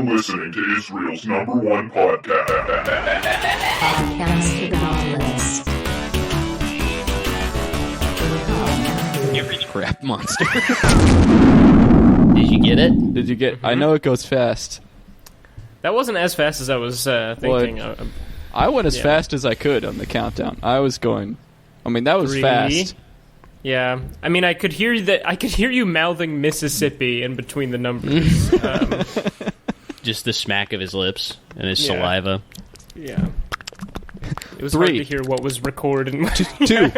You're listening to Israel's #1 podcast. Podcast to the Nautilus. You crap monster. Did you get it? Did you get? I know it goes fast. That wasn't as fast as I was thinking. I went as fast as I could on the countdown. I was going. I mean, that was 3. fast. Yeah, I mean, I could hear you mouthing Mississippi in between the numbers. Just the smack of his lips and his saliva. Yeah. It was 3. hard to hear what was recorded. 2.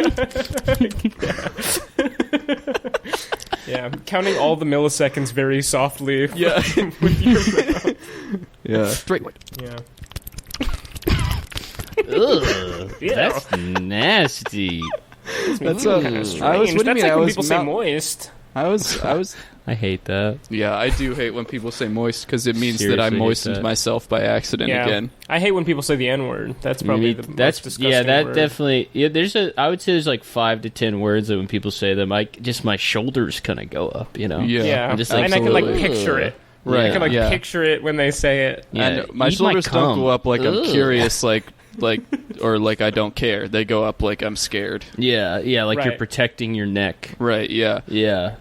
Yeah, counting all the milliseconds very softly. Yeah. With your mouth. Yeah. 3. Yeah. Ugh, Yeah. that's nasty. That's Kind of strange. I was. What do you That's mean? like I when was. people say moist. I was. I hate that. Yeah, I do hate when people say moist because it means Seriously that I hate moistened that. myself by accident Yeah. again. I hate when people say the N-word. That's probably the most disgusting that word. definitely. Yeah, I would say there's like 5 to 10 words that when people say them, my shoulders kind of go up. You know. Yeah. Yeah, I'm just and I can absolutely. picture it. Right. I can yeah. picture it when they say it. Yeah, And my eat shoulders don't cum. go up like I'm Ugh. curious, like or like I don't care. They go up like I'm scared. Yeah, like you're Right. protecting your neck. Right. Yeah. Yeah.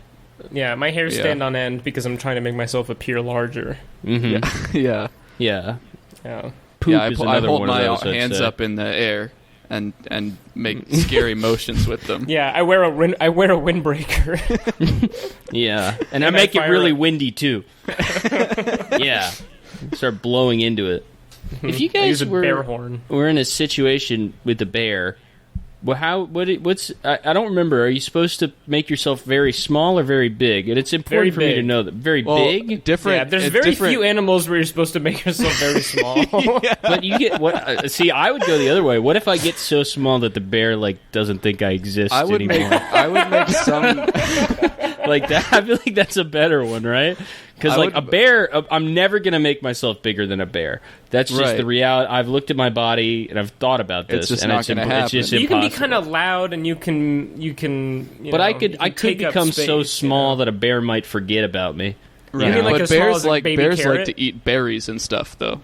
Yeah, my hairs Yeah. stand on end because I'm trying to make myself appear larger. Mm-hmm. Yeah. Yeah. Yeah. Poop Yeah. is I another hold one of my those, I'd hands say. up in the air and make scary motions with them. Yeah, I wear a windbreaker. Yeah, and I And make I it fire really it. windy too. Yeah, start blowing into it. If you I use guys a bear horn. were in a situation with a bear, well, I don't remember. Are you supposed to make yourself very small or very big? And it's important Very for me to big. know that very Well, big. different. Yeah, there's it's very different. few animals where you're supposed to make yourself very small. But you get what? See, I would go the other way. What if I get so small that the bear doesn't think I exist I would anymore? make some. Like that, I feel like that's a better one, right? Because I like would- a bear, I'm never gonna make myself bigger than a bear. That's just Right. the reality. I've looked at my body and I've thought about this. It's just and not gonna It's just You can be impossible. kind of loud, and you can. But know, I you could can take up become so space, small you know? that a bear might forget about me. Right. You mean like But as small bears as a like baby bears carrot? like to eat berries and stuff, though.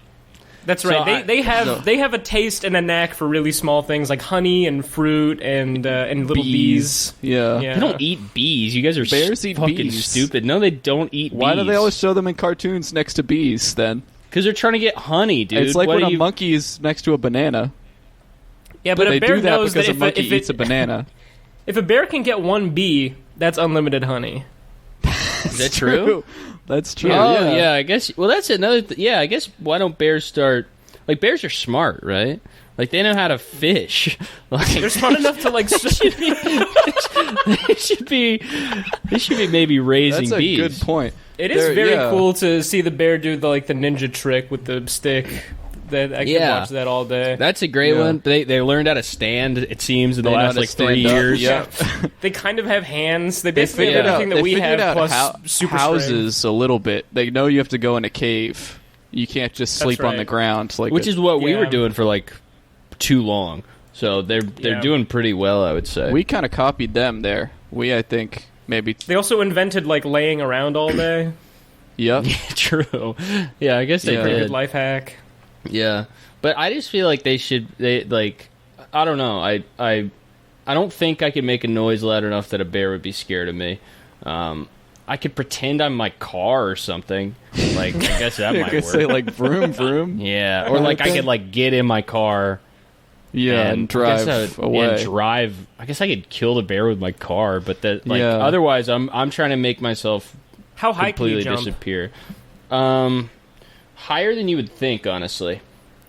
That's So right. They have a taste and a knack for really small things like honey and fruit and little bees. Yeah. Yeah. They don't eat bees. You guys are Bears eat fucking bees. stupid. No, they don't eat Why bees. do they always show them in cartoons next to bees? Then Because they're trying to get honey, dude. it's like What when do a you... monkey is next to a banana. Yeah, but They a bear do that knows because that a monkey if eats a banana. if a bear can get one bee, that's unlimited honey. Is that true? That's true. Oh yeah, I guess. Well, that's another. Yeah, I guess. Why don't bears start? Like bears are smart, right? Like they know how to fish. Like They're smart enough to like. they should be maybe raising That's a bees. good point. It is They're- very yeah. cool to see the bear do the ninja trick with the stick. That I could Yeah. watch that all day. That's a great Yeah. one. They learned how to stand. It seems in the They know last how to like 3 stand up. years. Yeah. They kind of have hands. They They basically figured have out, everything that we figured have out plus super houses a little bit. They know you have to go in a cave. You can't just sleep on right. the ground. Like Which is what we Yeah. were doing for like too long. So they're Yeah. doing pretty well, I would say. we kind of copied them there. I think maybe. They also invented laying around all day. Yep. True. Yeah, I guess they Yeah. Pretty did. good life hack. Yeah, but I just feel like they should. I don't know. I don't think I could make a noise loud enough that a bear would be scared of me. I could pretend I'm my car or something. Like I guess that You might could work. say like vroom vroom. Yeah, or like I could get in my car. Yeah, and I guess drive I would- away. And drive. I guess I could kill the bear with my car, but Yeah. otherwise, I'm trying to make myself How high can you completely jump? disappear. Higher than you would think, honestly.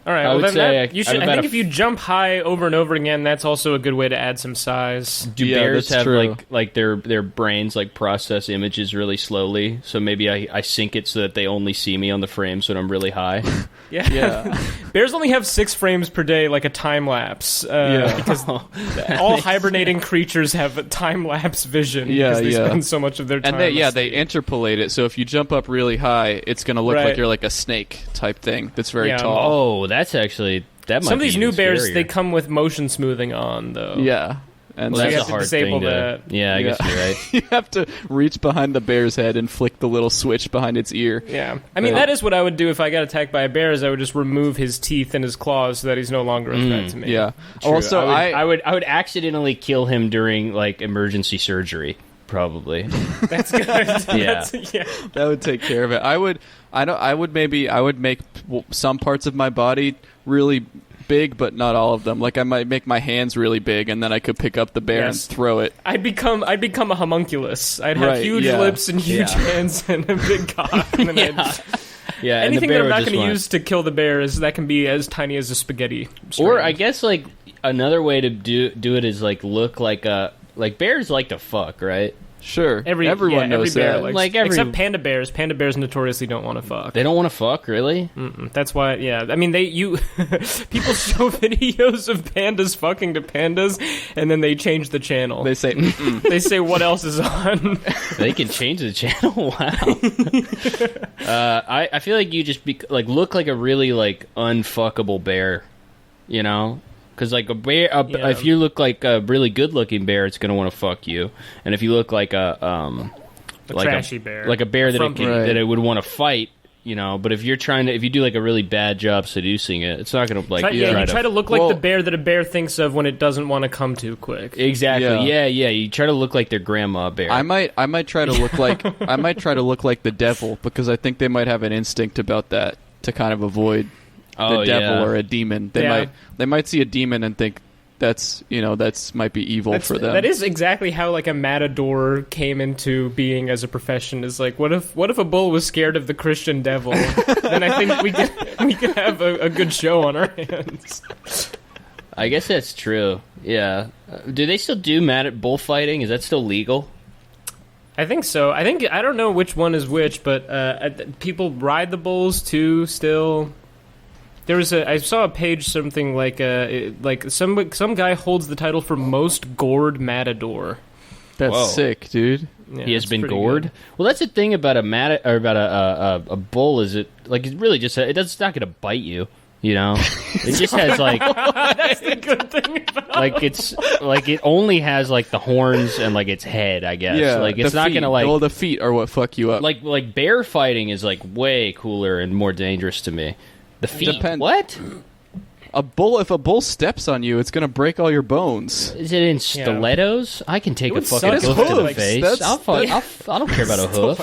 All right, I well would then say you I'm should. I about think a if you jump high over and over again, that's also a good way to add some size. Do Yeah, bears that's have true. like their brains process images really slowly? So maybe I sync it so that they only see me on the frames when I'm really high. Yeah. Yeah. Bears only have 6 frames per day, like a time lapse. Yeah. Because all hibernating creatures have time lapse vision. Yeah, because they yeah. spend so much of their time. And they asleep. interpolate it. So if you jump up really high, it's going to look Right. like you're like a snake type thing that's very Yeah. tall. Oh, that's actually that might Some of be these new even bears, scarier. they come with motion smoothing on, though. Yeah. And Well, So that's you a have to hard disable thing to. that. Yeah, I guess you're right. you have to reach behind the bear's head and flick the little switch behind its ear. Yeah, I mean that is what I would do if I got attacked by a bear. Is I would just remove his teeth and his claws so that he's no longer a threat to me. Yeah. True. Also, I would accidentally kill him during like emergency surgery. Probably. That's good. Yeah. Yeah. that would take care of it. I would make some parts of my body really big, but not all of them. Like I might make my hands really big, and then I could pick up the bear Yes. and throw it. I'd become a homunculus. I'd have Right, huge yeah. lips and huge hands and a big cock. And then Yeah, and the anything bear that I'm would not just going to want- use to kill the bear is that can be as tiny as a spaghetti. Or strand. I guess like another way to do it is like look like bears like to fuck, right? Sure, everyone everyone knows bear that. likes- Like every- except panda bears. Panda bears notoriously don't want to fuck. They don't want to fuck, really? That's why, yeah. I mean, people show videos of pandas fucking to pandas, and then they change the channel. They say, They say what else is on. They can change the channel. Wow. I feel like you just look like a really like unfuckable bear, you know? Because like a bear, Yeah. if you look like a really good-looking bear, it's gonna want to fuck you. And if you look like a trashy bear. like a bear that Frumpy. that it would want to fight, you know. But if you do like a really bad job seducing it, it's not gonna like you try to look like Well- the bear that a bear thinks of when it doesn't want to come too quick. exactly. Yeah. Yeah. You try to look like their grandma bear. I might try to look like the devil, because I think they might have an instinct about that to kind of avoid the devil or a demon. They might see a demon and think that's might be evil for them. That is exactly how like a matador came into being as a profession. Is like, what if a bull was scared of the Christian devil? Then I think we could have a good show on our hands. I guess that's true. Yeah. Do they still do bullfighting? Is that still legal? I think so. I don't know which one is which, but people ride the bulls too. Still, I saw a page something like some guy holds the title for most gored matador. That's Whoa. sick, dude. Yeah, He has it's been pretty gored. good. Well, that's the thing about a bull. Is it like it really just it's not going to bite you. You know, it just has like That's the good thing about like it's like it only has like the horns and like its head. I guess. Yeah, Like it's the not feet. gonna like. Well, the feet are what fuck you up. Like bear fighting is like way cooler and more dangerous to me. The feet. Depends. What? If a bull steps on you, it's gonna break all your bones. Is it in stilettos? I can take It a would fucking suck. hoof to the Hooves. face. That's- I don't care about a hoof.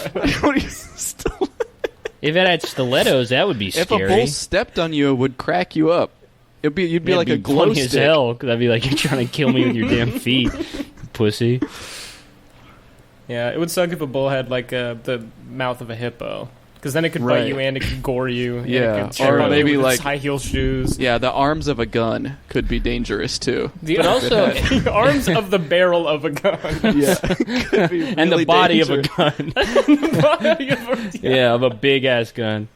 If it had stilettos, that would be If a scary. bull stepped on you, it would crack you up. You'd be It'd like a glow funny as stick. hell. Cause I'd be like, you're trying to kill me with your damn feet, pussy. Yeah, it would suck if a bull had like the mouth of a hippo, because then it could Right. bite you and it could gore you. And Yeah, it could step or on maybe you with like- its high heel shoes. Yeah, the arms of a gun could be dangerous too. But also- the arms of the barrel of a gun. Yeah, could be And the really body dangerous. of a gun. Yeah, of a big ass gun.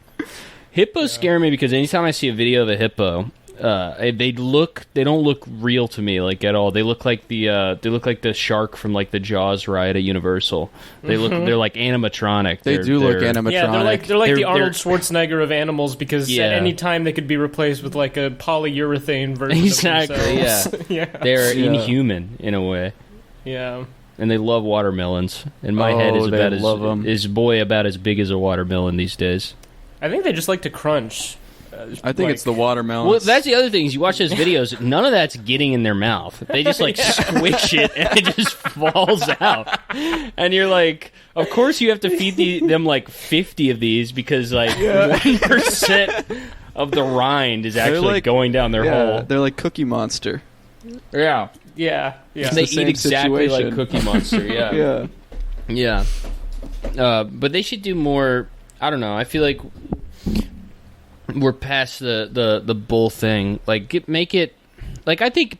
Hippos scare me because anytime I see a video of a hippo, they don't look real to me like at all. They look like the shark from like the Jaws ride at Universal. They're like animatronic. They do look they're- animatronic. Yeah, they're like They're- the Arnold they're- Schwarzenegger of animals, because Yeah. at any time they could be replaced with like a polyurethane version Exactly, of themselves. Yeah. They're Yeah. inhuman in a way. Yeah. And they love watermelons. And my head is they about love 'em. is about as big as a watermelon these days. I think they just like to crunch. I think it's the watermelon. Well, that's the other thing is you watch those videos, none of that's getting in their mouth. They just like squish it and it just falls out. And you're like, of course you have to feed them like 50 of these because like 1% of the rind is actually like- going down their hole. They're like Cookie Monster. Yeah. Yeah. Yeah. They the same eat exactly situation. like Cookie Monster, yeah. Yeah. Yeah. But they should do more. I don't know. I feel like we're past the bull thing. Like, make it. Like, I think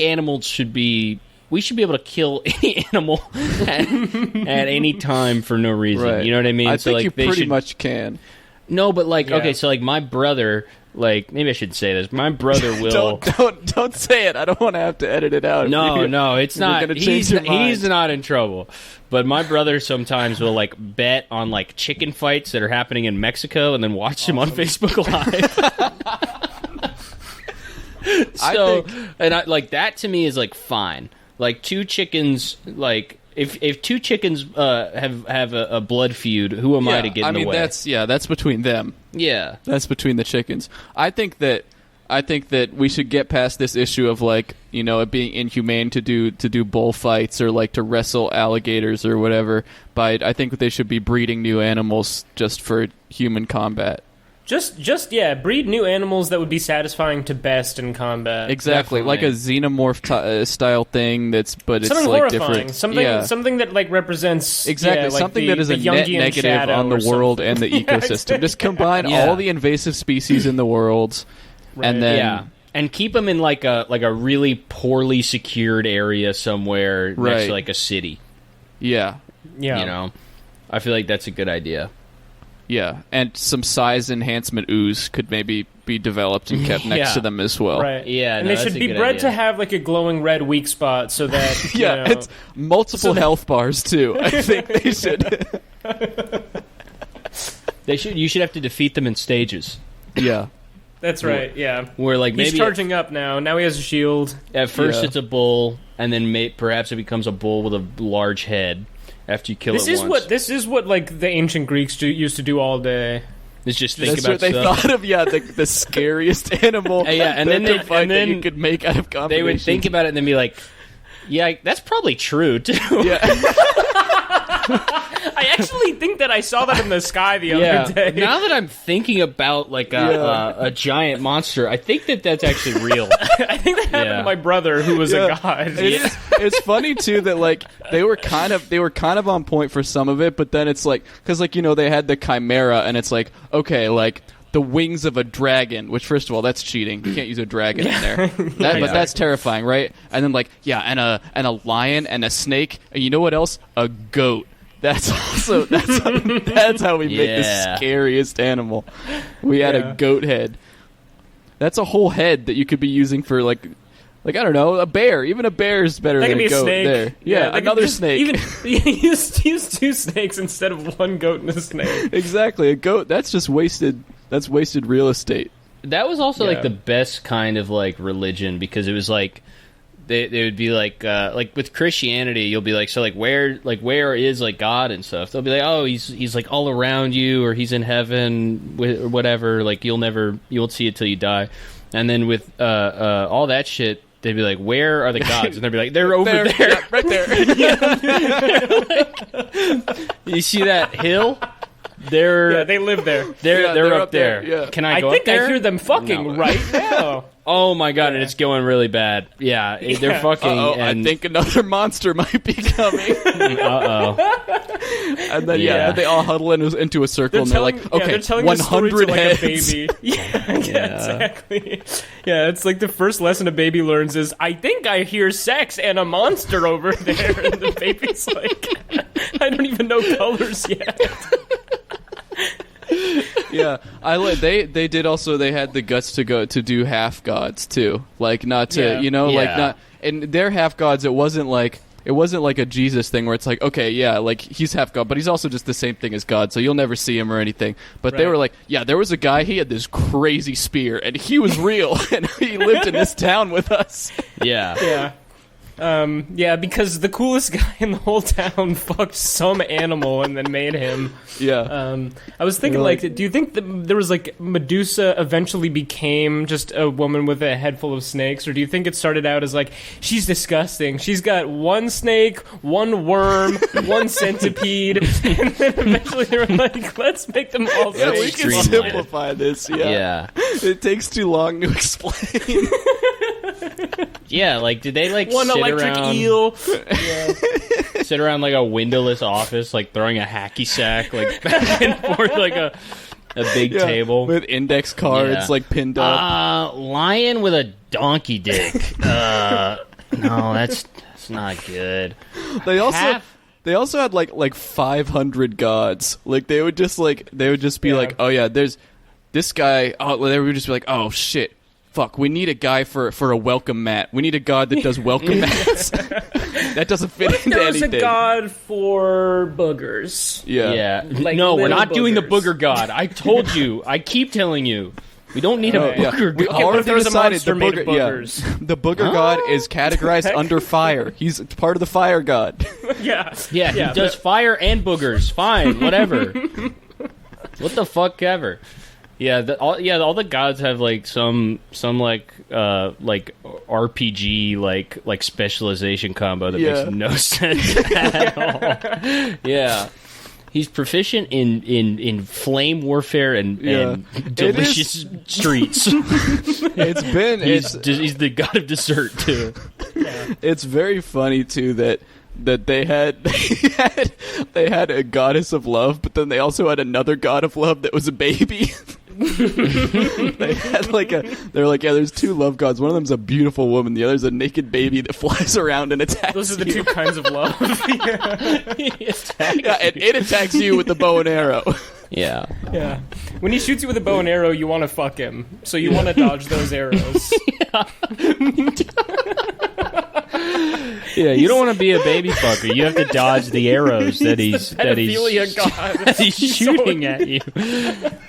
animals should be. We should be able to kill any animal at any time for no reason. Right. You know what I mean? I So, think like, you they pretty should, much can. No, but like, Yeah. okay, so like my brother. Like, maybe I shouldn't say this. My brother will. Don't say it. I don't want to have to edit it out. No, it's You're not. gonna change your mind. He's not in trouble. But my brother sometimes will like bet on like chicken fights that are happening in Mexico and then watch them on Facebook Live. So, and I, like that to me is like fine. Like two chickens, like if two chickens have a blood feud, who am I to get in the way? That's between them. Yeah, that's between the chickens. I think that we should get past this issue of like, you know, it being inhumane to do bullfights or like to wrestle alligators or whatever. But I think that they should be breeding new animals just for human combat. Just breed new animals that would be satisfying to best in combat. Exactly, Definitely. like a xenomorph style thing. But something it's like horrifying. different. Something that like represents like something that is a net negative on the world and the ecosystem. Exactly. Just combine all the invasive species in the world, and then and keep them in like a really poorly secured area somewhere next to like a city. Yeah. You know, I feel like that's a good idea. Yeah, and some size enhancement ooze could maybe be developed and kept next to them as well. Right. Yeah, and they should be bred to have like a glowing red weak spot so that it's multiple health bars too. I think they should. You should have to defeat them in stages. Yeah. That's right, yeah. Where like he's charging up now. Now he has a shield. At first it's a bull, and then perhaps it becomes a bull with a large head. After you kill it once. This is what like the ancient Greeks used to do all day. It's just think That's about what they stuff. thought of. the scariest animal. And then that you could make out of combinations. They would think about it and then be like, "Yeah, that's probably true too." Yeah. I actually think that I saw that in the sky the other day. Now that I'm thinking about like a giant monster, I think that's actually real. I think that happened to my brother, who was a god. It's funny too that like they were kind of on point for some of it, but then it's like because like, you know, they had the chimera, and it's like, okay, like the wings of a dragon, which first of all, that's cheating. You can't use a dragon in there. But that's terrifying, right? And then like and a lion and a snake, and you know what else? A goat. That's how we make the scariest animal. We had a goat head. That's a whole head that you could be using for like I don't know, a bear. Even a bear is better than a goat. Snake. There, another snake. Even use two snakes instead of one goat and a snake. Exactly, a goat. That's just wasted. That's wasted real estate. That was also like the best kind of like religion, because it was like they would be like with Christianity, you'll be like, so like where is like God and stuff. They'll be like, oh, he's like all around you, or he's in heaven or whatever. Like you won't see it till you die. And then with all that shit, they'd be like, where are the gods? And they'd be like, they're over there. Yeah, right there. You see that hill? They live there. They're up there. Yeah. Can I go think up there? I hear them fucking right now. Oh my god, and it's going really bad. Yeah, they're fucking. And I think another monster might be coming. And then they all huddle into a circle, and they're like, okay, they're telling 100 like heads. a baby. Yeah, exactly. Yeah, it's like the first lesson a baby learns is, I think I hear sex and a monster over there. And the baby's like, I don't even know colors yet. Yeah, they did also. They had the guts to do half gods too, like not to like not in their half gods. It wasn't like a Jesus thing where it's like, okay, yeah, like he's half god, but he's also just the same thing as God, so you'll never see him or anything. But they were like, yeah, there was a guy, he had this crazy spear, and he was real, and he lived in this town with us. Yeah. Because the coolest guy in the whole town fucked some animal and then made him. Yeah. I was thinking, do you think there was like Medusa eventually became just a woman with a head full of snakes, or do you think it started out as like, she's disgusting, she's got one snake, one worm, one centipede, and then eventually they were like, let's make them all snakes. snakes. We can simplify this. Yeah. It takes too long to explain. Yeah, like did they like one electric eel? Sit around like a windowless office, like throwing a hacky sack like back and forth like a big table with index cards like pinned up. Lion with a donkey dick. No, that's not good. They also had like 500 gods. Like they would just be like, oh yeah, there's this guy. Oh, they would just be like, oh shit. Fuck, we need a guy for a welcome mat. We need a god that does welcome mats. That doesn't fit into anything. There's a god for boogers. Yeah. Like no, we're not doing the booger god. I told you. I keep telling you. We don't need a booger We god. already there's a decided monster the made of booger, boogers. the booger god is categorized under fire. He's part of the fire god. Yeah, He does fire and boogers. Fine, whatever. What the fuck ever. Yeah, all the gods have like some like RPG like specialization combo that makes no sense at all. Yeah. He's proficient in flame warfare and delicious streets. He's the god of dessert too. Yeah. It's very funny too that they had a goddess of love, but then they also had another god of love that was a baby. They had they're like, there's two love gods. One of them's a beautiful woman, the other's a naked baby that flies around and attacks Those are the you. two kinds of love. And it attacks you with the bow and arrow. Yeah. When he shoots you with a bow and arrow, you want to fuck him, so you want to dodge those arrows. Yeah, you don't want to be a baby fucker. You have to dodge the arrows that he's shooting at you.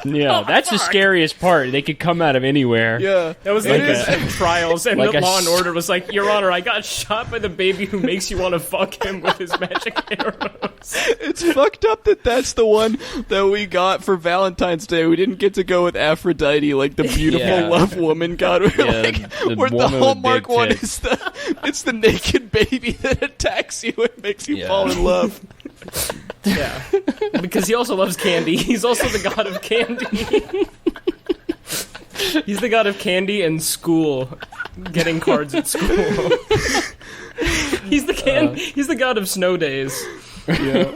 Yeah, that's the scariest part. They could come out of anywhere. Yeah, that was like trials, and the Law and Order was like, "Your Honor, I got shot by the baby who makes you want to fuck him with his magic arrows." It's fucked up that that's the one that we got for Valentine's Day. We didn't get to go with Aphrodite, like the beautiful love woman god. The Hallmark one is it's the naked baby that attacks you and makes you fall in love. Yeah, because he also loves candy. He's also the god of candy. He's the god of candy and school, getting cards at school. He's the god of snow days. Yeah.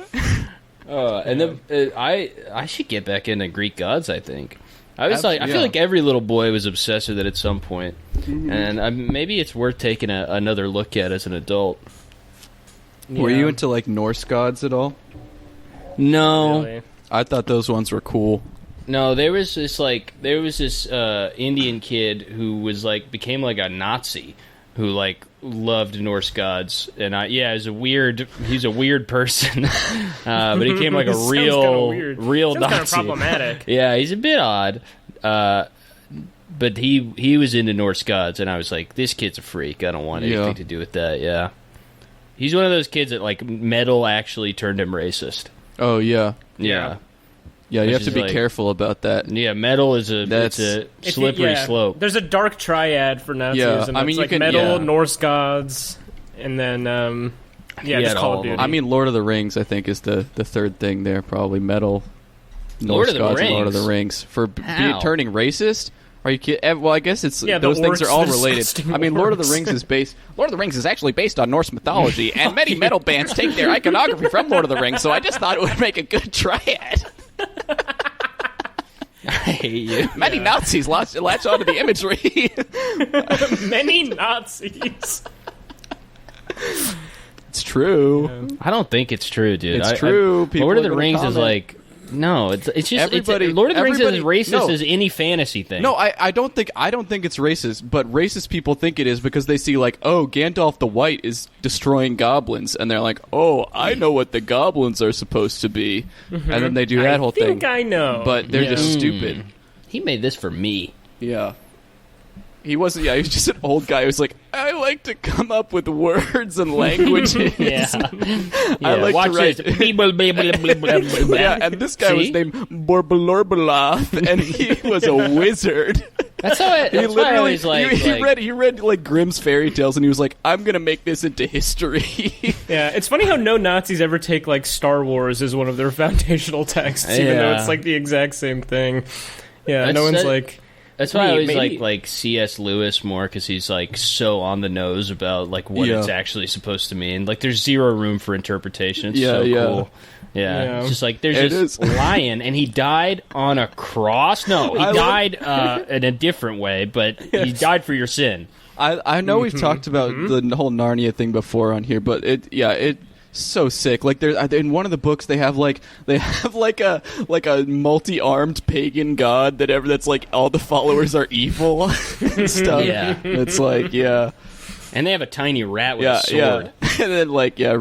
And then I should get back into Greek gods. I think I feel like every little boy was obsessed with it at some point, and maybe it's worth taking another look at as an adult. Were you into like Norse gods at all? No, really? I thought those ones were cool. No, there was this Indian kid who was became like a Nazi who loved Norse gods, and he's a weird person, but he became like a real Nazi. Kind of problematic. Yeah, he's a bit odd, but he was into Norse gods, and I was like, this kid's a freak. I don't want anything to do with that. Yeah, he's one of those kids that metal actually turned him racist. Oh yeah. Yeah, you have to be careful about that. Yeah, metal is it's a slippery slope. There's a dark triad for Nazism. Yeah, I mean, you can metal, Norse gods, and then just Call of Duty. I mean, Lord of the Rings, I think, is the third thing there. Probably metal, Norse gods, and Lord of the Rings for turning racist. Are you kidding? Well, I guess it's those things are all related. I mean, Lord of the Rings is actually based on Norse mythology, and many metal bands take their iconography from Lord of the Rings. So I just thought it would make a good triad. I hate you. Many Nazis latch onto the imagery. Many Nazis. It's true. I don't think it's true, dude. It's true. Lord of the Rings is no. It's just Lord of the Rings is as racist as any fantasy thing. No, I don't think it's racist, but racist people think it is because they see Gandalf the White is destroying goblins, and they're like, oh, I know what the goblins are supposed to be, and then they do that whole thing. I think I know, but they're just stupid. He made this for me. Yeah. He wasn't. Yeah, he was just an old guy who was like, I like to come up with words and languages. I like to write. Yeah, and this guy was named Borbelorbaloth, and he was a wizard. That's how it. That's why I always he read Grimm's fairy tales, and he was like, I'm gonna make this into history. Yeah, it's funny how no Nazis ever take Star Wars as one of their foundational texts, even though it's the exact same thing. Yeah, no one's like. That's why I always like C.S. Lewis more, because he's so on the nose about what it's actually supposed to mean. There's zero room for interpretation. It's cool. Yeah. It's just there's this lion, and he died on a cross. No, he died in a different way, but he died for your sin. I know we've talked about the whole Narnia thing before on here, but it's so sick. In one of the books they have a multi-armed pagan god that's all the followers are evil and stuff. Yeah. It's and they have a tiny rat with a sword. And then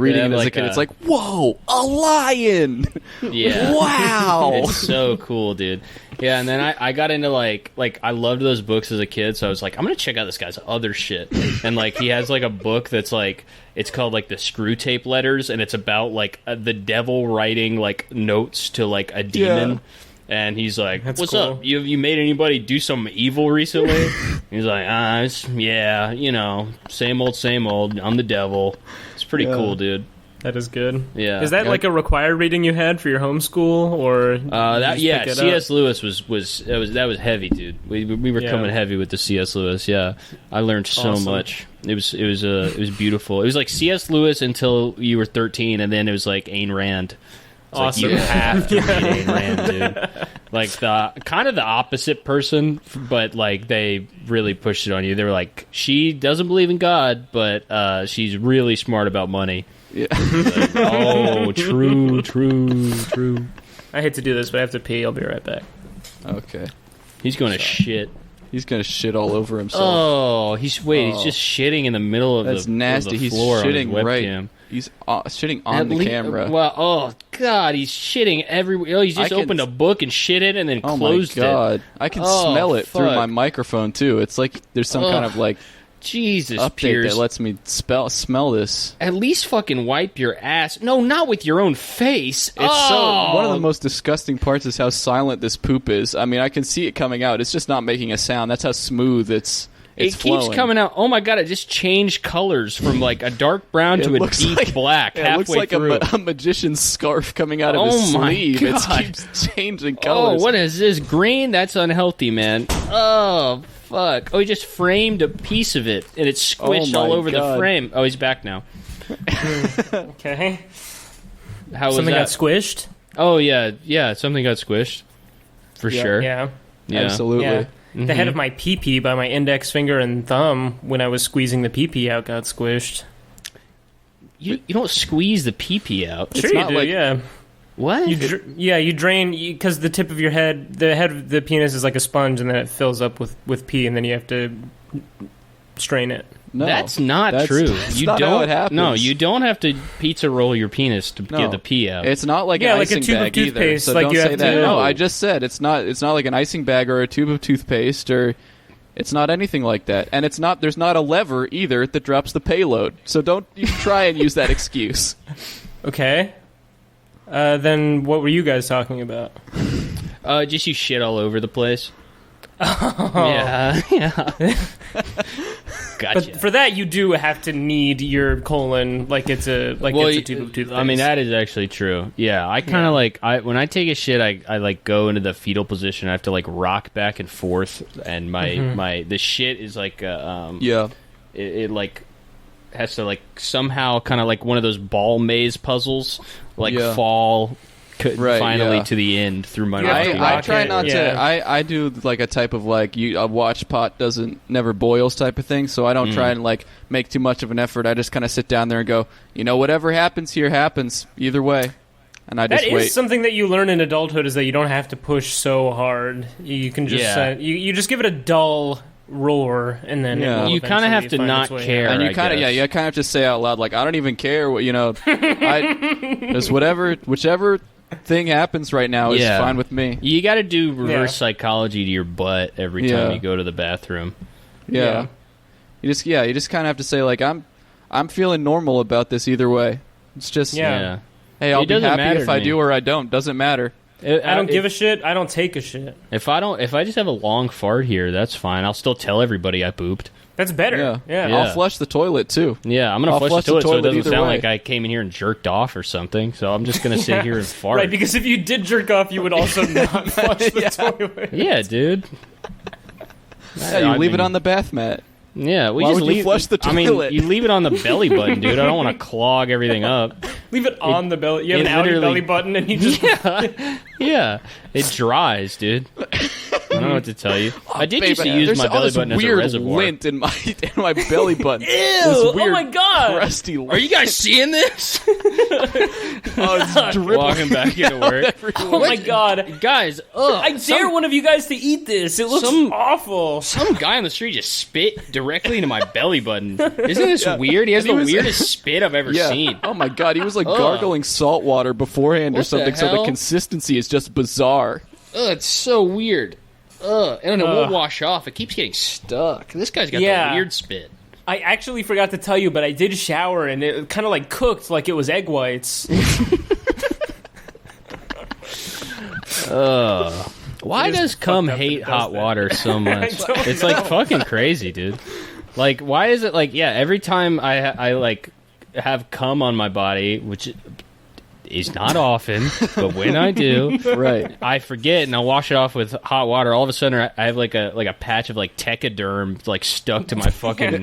reading it as a kid, it's whoa, a lion. Yeah. Wow. It's so cool, dude. Yeah, and then I got into like I loved those books as a kid, so I was like, I'm gonna check out this guy's other shit. And like he has like a book that's like it's called like the Screwtape Letters, and it's about like the devil writing like notes to like a demon. Yeah. And he's like, That's "What's cool. up? You made anybody do something evil recently?" He's like, yeah, you know, same old. I'm the devil." It's pretty cool, dude. That is good. Yeah. Is that like a required reading you had for your homeschool, or that you just pick it up? C.S. Lewis was heavy, dude. We were coming heavy with the C.S. Lewis. Yeah, I learned so Awesome. much. It was beautiful. It was like C.S. Lewis until you were 13, and then it was like Ayn Rand. It's Awesome. like you have to read Ayn Rand, dude. Like the kind of the opposite person, but like they really pushed it on you. They were like, she doesn't believe in God, but she's really smart about money. Yeah. Like, oh, true. I hate to do this, but I have to pee. I'll be right back. Okay. He's going to shit. He's gonna shit all over himself. Oh, he's just shitting in the middle of That's the nasty. Of the He's floor shitting on his right. webcam. He's shitting on the camera. Well, oh god, he's shitting everywhere. Oh, he's just opened a book and shit it and then Oh closed my god! I can smell it through fuck. my microphone too. It's like there's some kind of like Jesus, update Pierce. that lets me smell this. At least fucking wipe your ass. No, not with your own face. It's so one of the most disgusting parts is how silent this poop is. I mean, I can see it coming out. It's just not making a sound. That's how smooth it's It flowing. keeps coming out. Oh my god! It just changed colors from like a dark brown to a deep black It halfway looks like through. a magician's scarf coming out of Oh his my sleeve. God. It keeps changing colors. Oh, what is this? Green? That's unhealthy, man. Oh, fuck. Oh, he just framed a piece of it, and it's squished Oh, all my over the God. frame. Oh, he's back now. Okay. How was Something that? got squished. Oh, yeah, something got squished. For Yeah. sure. Yeah. Yeah. Absolutely. Yeah. The head of my pee-pee by my index finger and thumb when I was squeezing the pee-pee out got squished. You don't squeeze the pee-pee out. Sure you not do, like- yeah. What? You drain, because the tip of your head, the head of the penis is like a sponge, and then it fills up with pee, and then you have to strain it. No, That's not that's- true. that's You not don't. how it happens. No, you don't have to pizza roll your penis to No. get the pee out. It's not like Yeah, an like a icing tube of bag either. toothpaste, So like don't you say have that. to- No, I just said it's not like an icing bag or a tube of toothpaste or it's not anything like that. And it's not. There's not a lever either that drops the payload. So don't you try and use that excuse. Okay. Then what were you guys talking about? Just you shit all over the place. Oh. Yeah. Gotcha. But for that, you do have to knead your colon like it's a tube of toothpaste. I mean, that is actually true. Yeah, I kind of like when I take a shit, I like go into the fetal position. I have to like rock back and forth, and the shit is like Yeah. it like has to like somehow kind of like one of those ball maze puzzles, like Yeah. fall Right, finally yeah. to the end through my You have mouth. to I rock try it, not yeah. to. I do like a type of like a watch pot never boils type of thing. So I don't try and like make too much of an effort. I just kind of sit down there and go, whatever happens here happens either way, and I just That wait. is something that you learn in adulthood, is that you don't have to push so hard. You can just Yeah. you just give it a dull roar, and then it Yeah. will You kinda have eventually to find not its way care. out. And you I kind of, guess. you kind of just say out loud, like, I don't even care what, just whichever thing happens right now is Yeah. fine with me. You got to do reverse Yeah. psychology to your butt every time Yeah. you go to the bathroom. Yeah. You just kind of have to say, like, I'm feeling normal about this either way. It's just, Yeah. hey, I'll It be doesn't happy matter if to I me. do or I don't. Doesn't matter. I don't give a shit. I don't take a shit. If I just have a long fart here, that's fine. I'll still tell everybody I pooped. That's better. Yeah. Yeah. Yeah. I'll flush the toilet, too. Yeah, I'm gonna I'll flush flush the the toilet so it toilet doesn't either sound way. like I came in here and jerked off or something. So I'm just gonna sit here and fart. Right, because if you did jerk off, you would also not flush the toilet. Yeah, dude. Yeah, you leave it on the bath mat. Yeah, we Why just would you leave. flush the I mean, toilet? you leave it on the belly button, dude. I don't want to clog everything up. Leave it on the belly. You have it an outie literally- belly button, and you just Yeah, it dries, dude. I don't know what to tell you. I did used to Baby, use there's my all belly this button as a weird reservoir. lint in my belly button. Ew! This Oh weird, my god! crusty lint. Are you guys seeing this? Oh, it's dripping Walking back into work, Oh my god! guys. Ugh, I dare one of you guys to eat this. It looks awful. Some guy on the street just spit directly into my belly button. Isn't this weird? He has And he the was- weirdest spit I've ever Yeah. seen. Oh my god, he was like gargling salt water beforehand or What the something, so the hell? consistency is just bizarre. it's so weird. And it won't wash off. It keeps getting stuck. This guy's got the weird spit. I actually forgot to tell you, but I did shower, and it kind of like cooked like it was egg whites. Why does cum hate hot water so much? It's like fucking crazy, dude. Like, why is it like, every time I like have cum on my body, which is not often, but when I do, Right. I forget and I'll wash it off with hot water. All of a sudden, I have like a patch of like techoderm like stuck to my fucking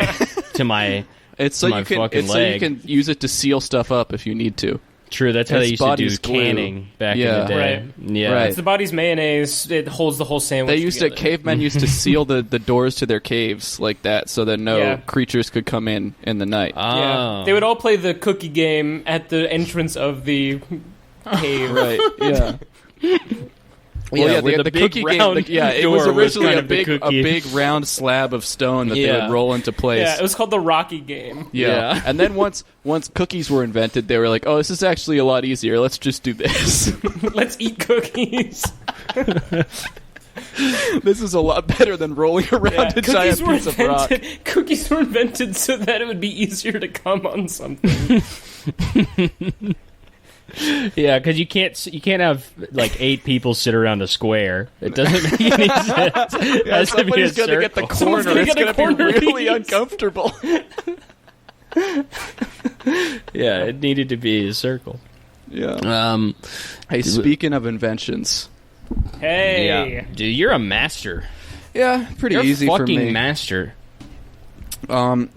to my It's so to my you can fucking it's so you leg. can use it to seal stuff up if you need to. True, that's how they Its used to do body's glue. canning back in Yeah. the day. Right. Yeah, Right. It's the body's mayonnaise. It holds the whole sandwich They used to together. cavemen used to seal the doors to their caves like that so that no Yeah. creatures could come in the night. Oh. They would all play the cookie game at the entrance of the cave. Right. Yeah. Well, Yeah, yeah, with the the big cookie game. round It was door was originally kind a of the big cookie. round slab of stone that they Yeah. would roll into place. Yeah, it was called the Rocky game. Yeah. And then once cookies were invented, they were like, "Oh, this is actually a lot easier. Let's just do this. Let's eat cookies. This is a lot better than rolling around a giant piece of rock." Cookies were invented so that it would be easier to come on something. Yeah, because you can't have like 8 people sit around a square. It doesn't make any sense. It Yeah, has to be a somebody's gonna get the circle. Someone's corner. gonna It's get a gonna be corner really piece. uncomfortable. Yeah, it needed to be a circle. Yeah. Hey, speaking of inventions, Hey. Yeah, dude, you're a master. yeah, pretty You're easy a for fucking me. master.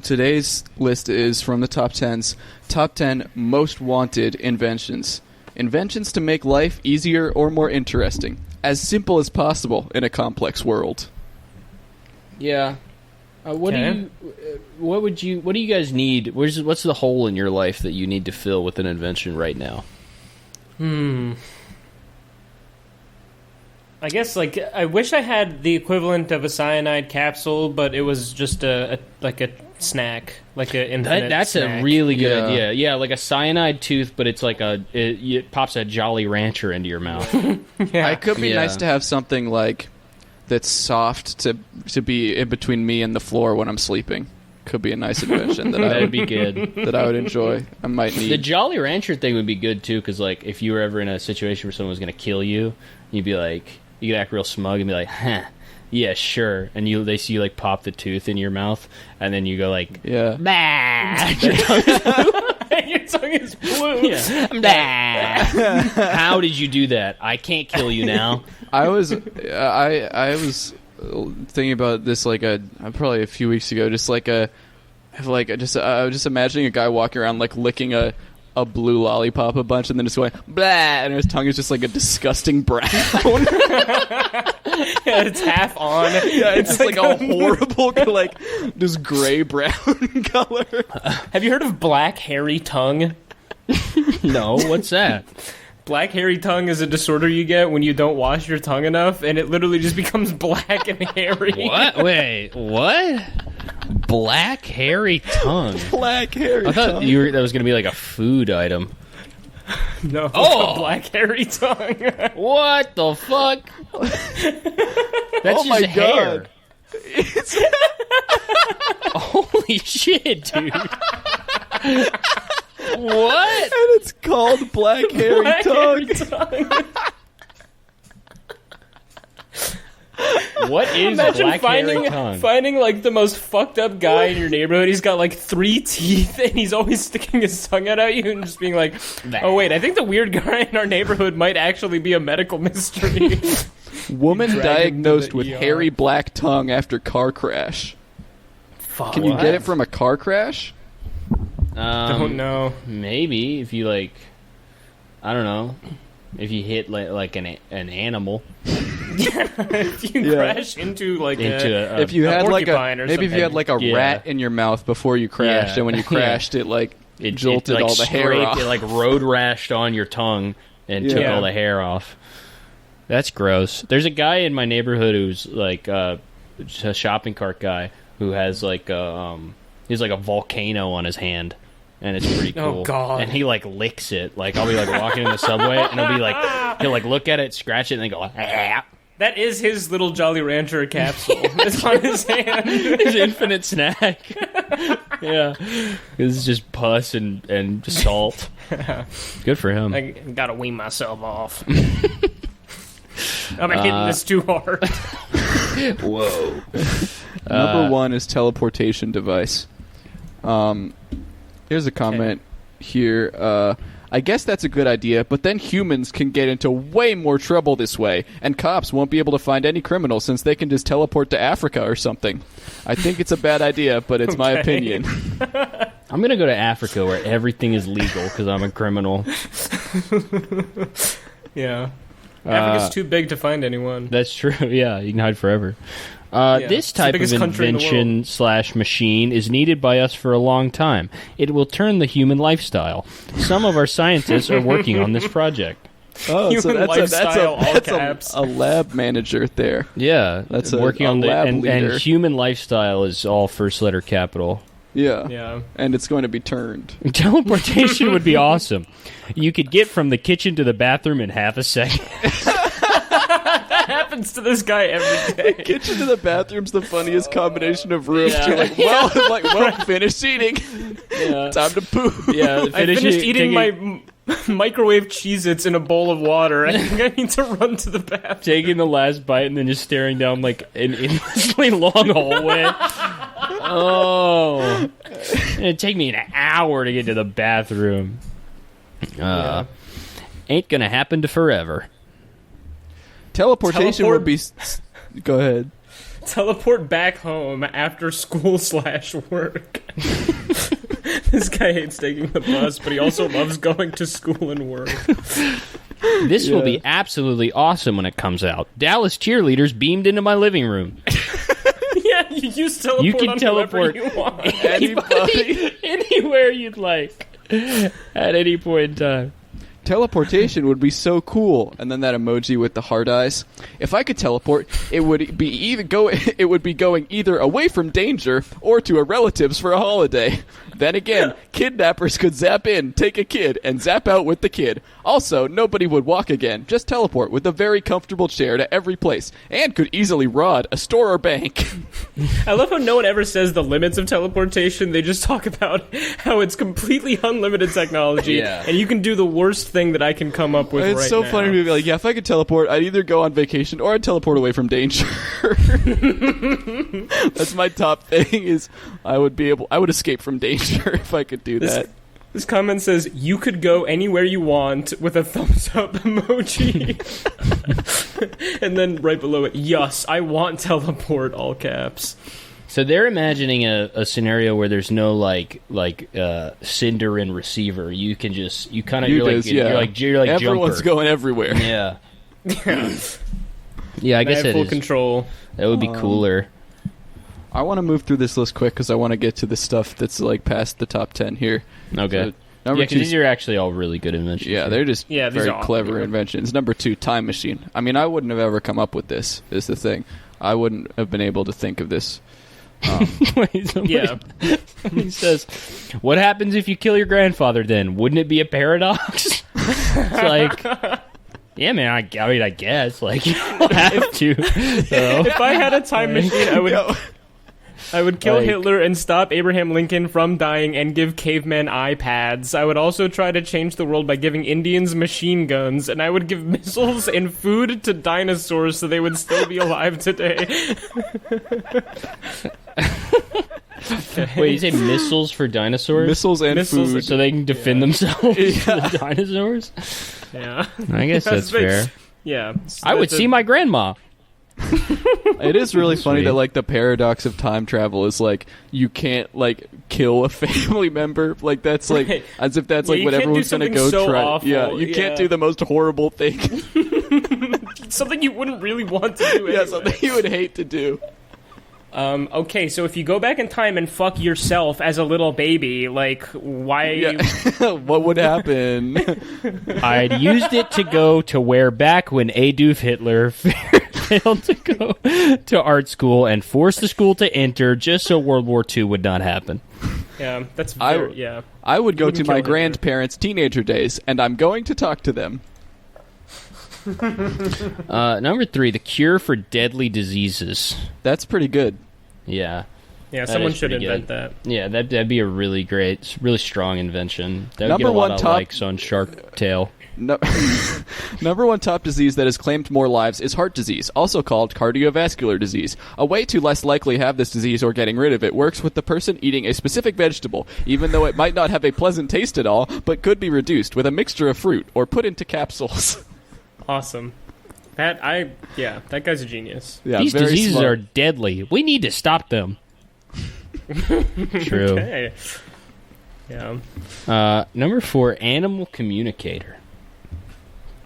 Today's list is from the top 10 most wanted inventions. Inventions to make life easier or more interesting. As simple as possible in a complex world. Yeah. What Okay. do you guys need? What's the hole in your life that you need to fill with an invention right now? I guess like I wish I had the equivalent of a cyanide capsule, but it was just a snack, like a infinite That's snack. a really good Yeah. idea. Yeah, like a cyanide tooth, but it's like it pops a Jolly Rancher into your mouth. Yeah. It could be Yeah. nice to have something like that's soft to be in between me and the floor when I'm sleeping. Could be a nice invention that I That'd would be good. that I would enjoy. I might The need. Jolly Rancher thing would be good too, because like if you were ever in a situation where someone was going to kill you, you'd be like, you could act real smug and be like, "Huh, yeah, sure," and they see you like pop the tooth in your mouth, and then you go like, Yeah. "Bah." Your tongue is blue. Yeah. Bah. How did you do that? I can't kill you now. I was thinking about this probably a few weeks ago. I was just imagining a guy walking around like licking a blue lollipop a bunch and then just going blah, and his tongue is just like a disgusting brown. Yeah, it's half on. Yeah, it's like a horrible like just gray brown color. Have you heard of black hairy tongue? No, what's that? Black hairy tongue is a disorder you get when you don't wash your tongue enough, and it literally just becomes black and hairy. What? Wait, what? Black hairy tongue. Black hair. I thought that was going to be like a food item. No, Oh! black hairy tongue. What the fuck? That's Oh my just hair. God. Holy shit, dude. What? And it's called black hairy Black tongue. hairy tongue. What is Imagine black hairy tongue? finding like the most fucked up guy in your neighborhood. He's got like 3 teeth and he's always sticking his tongue out at you and just being like, "Oh wait, I think the weird guy in our neighborhood might actually be a medical mystery." Woman Drag him to diagnosed the with ER. hairy black tongue after car crash. Fuck. Can you get it from a car crash? Don't know. Maybe if you like, I don't know, if you hit like an animal If you Yeah. crash into like into a If you a had like porcupine or maybe if you had like a Yeah. rat in your mouth before you crashed, Yeah. and when you Yeah. crashed, it like it jolted like all the hair scraped- off. It like road rashed on your tongue and took Yeah. all the hair off. That's gross. There's a guy in my neighborhood who's like a shopping cart guy who has like he's like a volcano on his hand, and it's pretty cool. Oh, God. And he like licks it. Like I'll be like walking in the subway, and he'll be like, he'll like look at it, scratch it, and then go. Ah. That is his little Jolly Rancher capsule. It's on his hand. His infinite snack. Yeah, it's just pus and salt. Good for him. I gotta wean myself off. I'm hitting this too hard. Whoa. Number 1 is teleportation device. Here's a comment here. I guess that's a good idea, but then humans can get into way more trouble this way, and cops won't be able to find any criminals since they can just teleport to Africa or something. I think it's a bad idea, but it's my opinion. I'm going to go to Africa where everything is legal because I'm a criminal. Yeah. Africa's too big to find anyone. That's true. Yeah, you can hide forever. This type of invention/machine is needed by us for a long time. It will turn the human lifestyle. Some of our scientists are working on this project. Oh, Human so lifestyle, a lab manager there. Yeah, that's working on lab and leader. Human lifestyle is all first letter capital. Yeah, and it's going to be turned. Teleportation would be awesome. You could get from the kitchen to the bathroom in half a second. That happens to this guy every day. Kitchen to the bathroom's the funniest combination of rooms. Yeah. You're like, finish eating. Yeah. Time to poop. Yeah, I finished eating my microwave Cheez-Its in a bowl of water. I think I need to run to the bathroom. Taking the last bite and then just staring down like an endlessly long hallway. Oh. It'd take me an hour to get to the bathroom. Ain't gonna happen to forever. Teleportation would be... Go ahead. Teleport back home after school/work. This guy hates taking the bus, but he also loves going to school and work. This will be absolutely awesome when it comes out. Dallas cheerleaders beamed into my living room. Yeah, you use teleport. You can teleport you want. anybody, anywhere you'd like, at any point in time. Teleportation would be so cool, and then that emoji with the hard eyes. If I could teleport, it would be going either away from danger or to a relative's for a holiday. Then again, kidnappers could zap in, take a kid, and zap out with the kid. Also, nobody would walk again. Just teleport with a very comfortable chair to every place, and could easily rob a store or bank. I love how no one ever says the limits of teleportation. They just talk about how it's completely unlimited technology, and you can do the worst thing that I can come up with. It's so now. funny to be like, yeah, if I could teleport, I'd either go on vacation or I'd teleport away from danger. That's my top thing. Is I would escape from danger if I could do that. This comment says, you could go anywhere you want with a thumbs up emoji. And then right below it, yes, I want teleport, all caps. So they're imagining a scenario where there's no sender and receiver. You can just you're like everyone's Jumper. Going everywhere. Yeah. Yeah, I guess have it full is. control. That would be cooler. I want to move through this list quick because I want to get to the stuff that's like past the top 10 here. Okay. So, number 2, these are actually all really good inventions. Yeah, they're just very are clever inventions. Number 2, time machine. I mean, I wouldn't have ever come up with this, is the thing. I wouldn't have been able to think of this. He says, what happens if you kill your grandfather then? Wouldn't it be a paradox? It's like, yeah, man, I guess. Like, you don't have to. So. If I had a time machine, I would kill Hitler and stop Abraham Lincoln from dying and give cavemen iPads. I would also try to change the world by giving Indians machine guns, and I would give missiles and food to dinosaurs so they would still be alive today. Okay. Wait, you say missiles for dinosaurs? Missiles and food. So they can defend themselves from the dinosaurs? Yeah. I guess that's fair. Yeah. I would see my grandma. It is really funny that like the paradox of time travel is like you can't like kill a family member, like that's like as if that's like what everyone's gonna go try. Awful. Yeah, you can't do the most horrible thing. Something you wouldn't really want to do anyway. Yeah, something you would hate to do. Okay, so if you go back in time and fuck yourself as a little baby, like, why... Yeah. What would happen? I'd used it to go to where back when Adolf Hitler failed to go to art school and forced the school to enter just so World War II would not happen. Yeah, that's I would go Wouldn't to kill my Hitler. grandparents' teenager days, and I'm going to talk to them. Number 3, the cure for deadly diseases. That's pretty good. Yeah. Yeah, That someone is should pretty invent good. that. Yeah, that'd be a really strong invention. That would Number get a lot one of top- likes on Shark Tale. No, number 1 top disease that has claimed more lives is heart disease, also called cardiovascular disease. A way to less likely have this disease or getting rid of it works with the person eating a specific vegetable, even though it might not have a pleasant taste at all, but could be reduced with a mixture of fruit or put into capsules. Awesome. That guy's a genius. Yeah, These very diseases smart. are deadly. We need to stop them. True. Okay. Yeah. Number 4, animal communicator.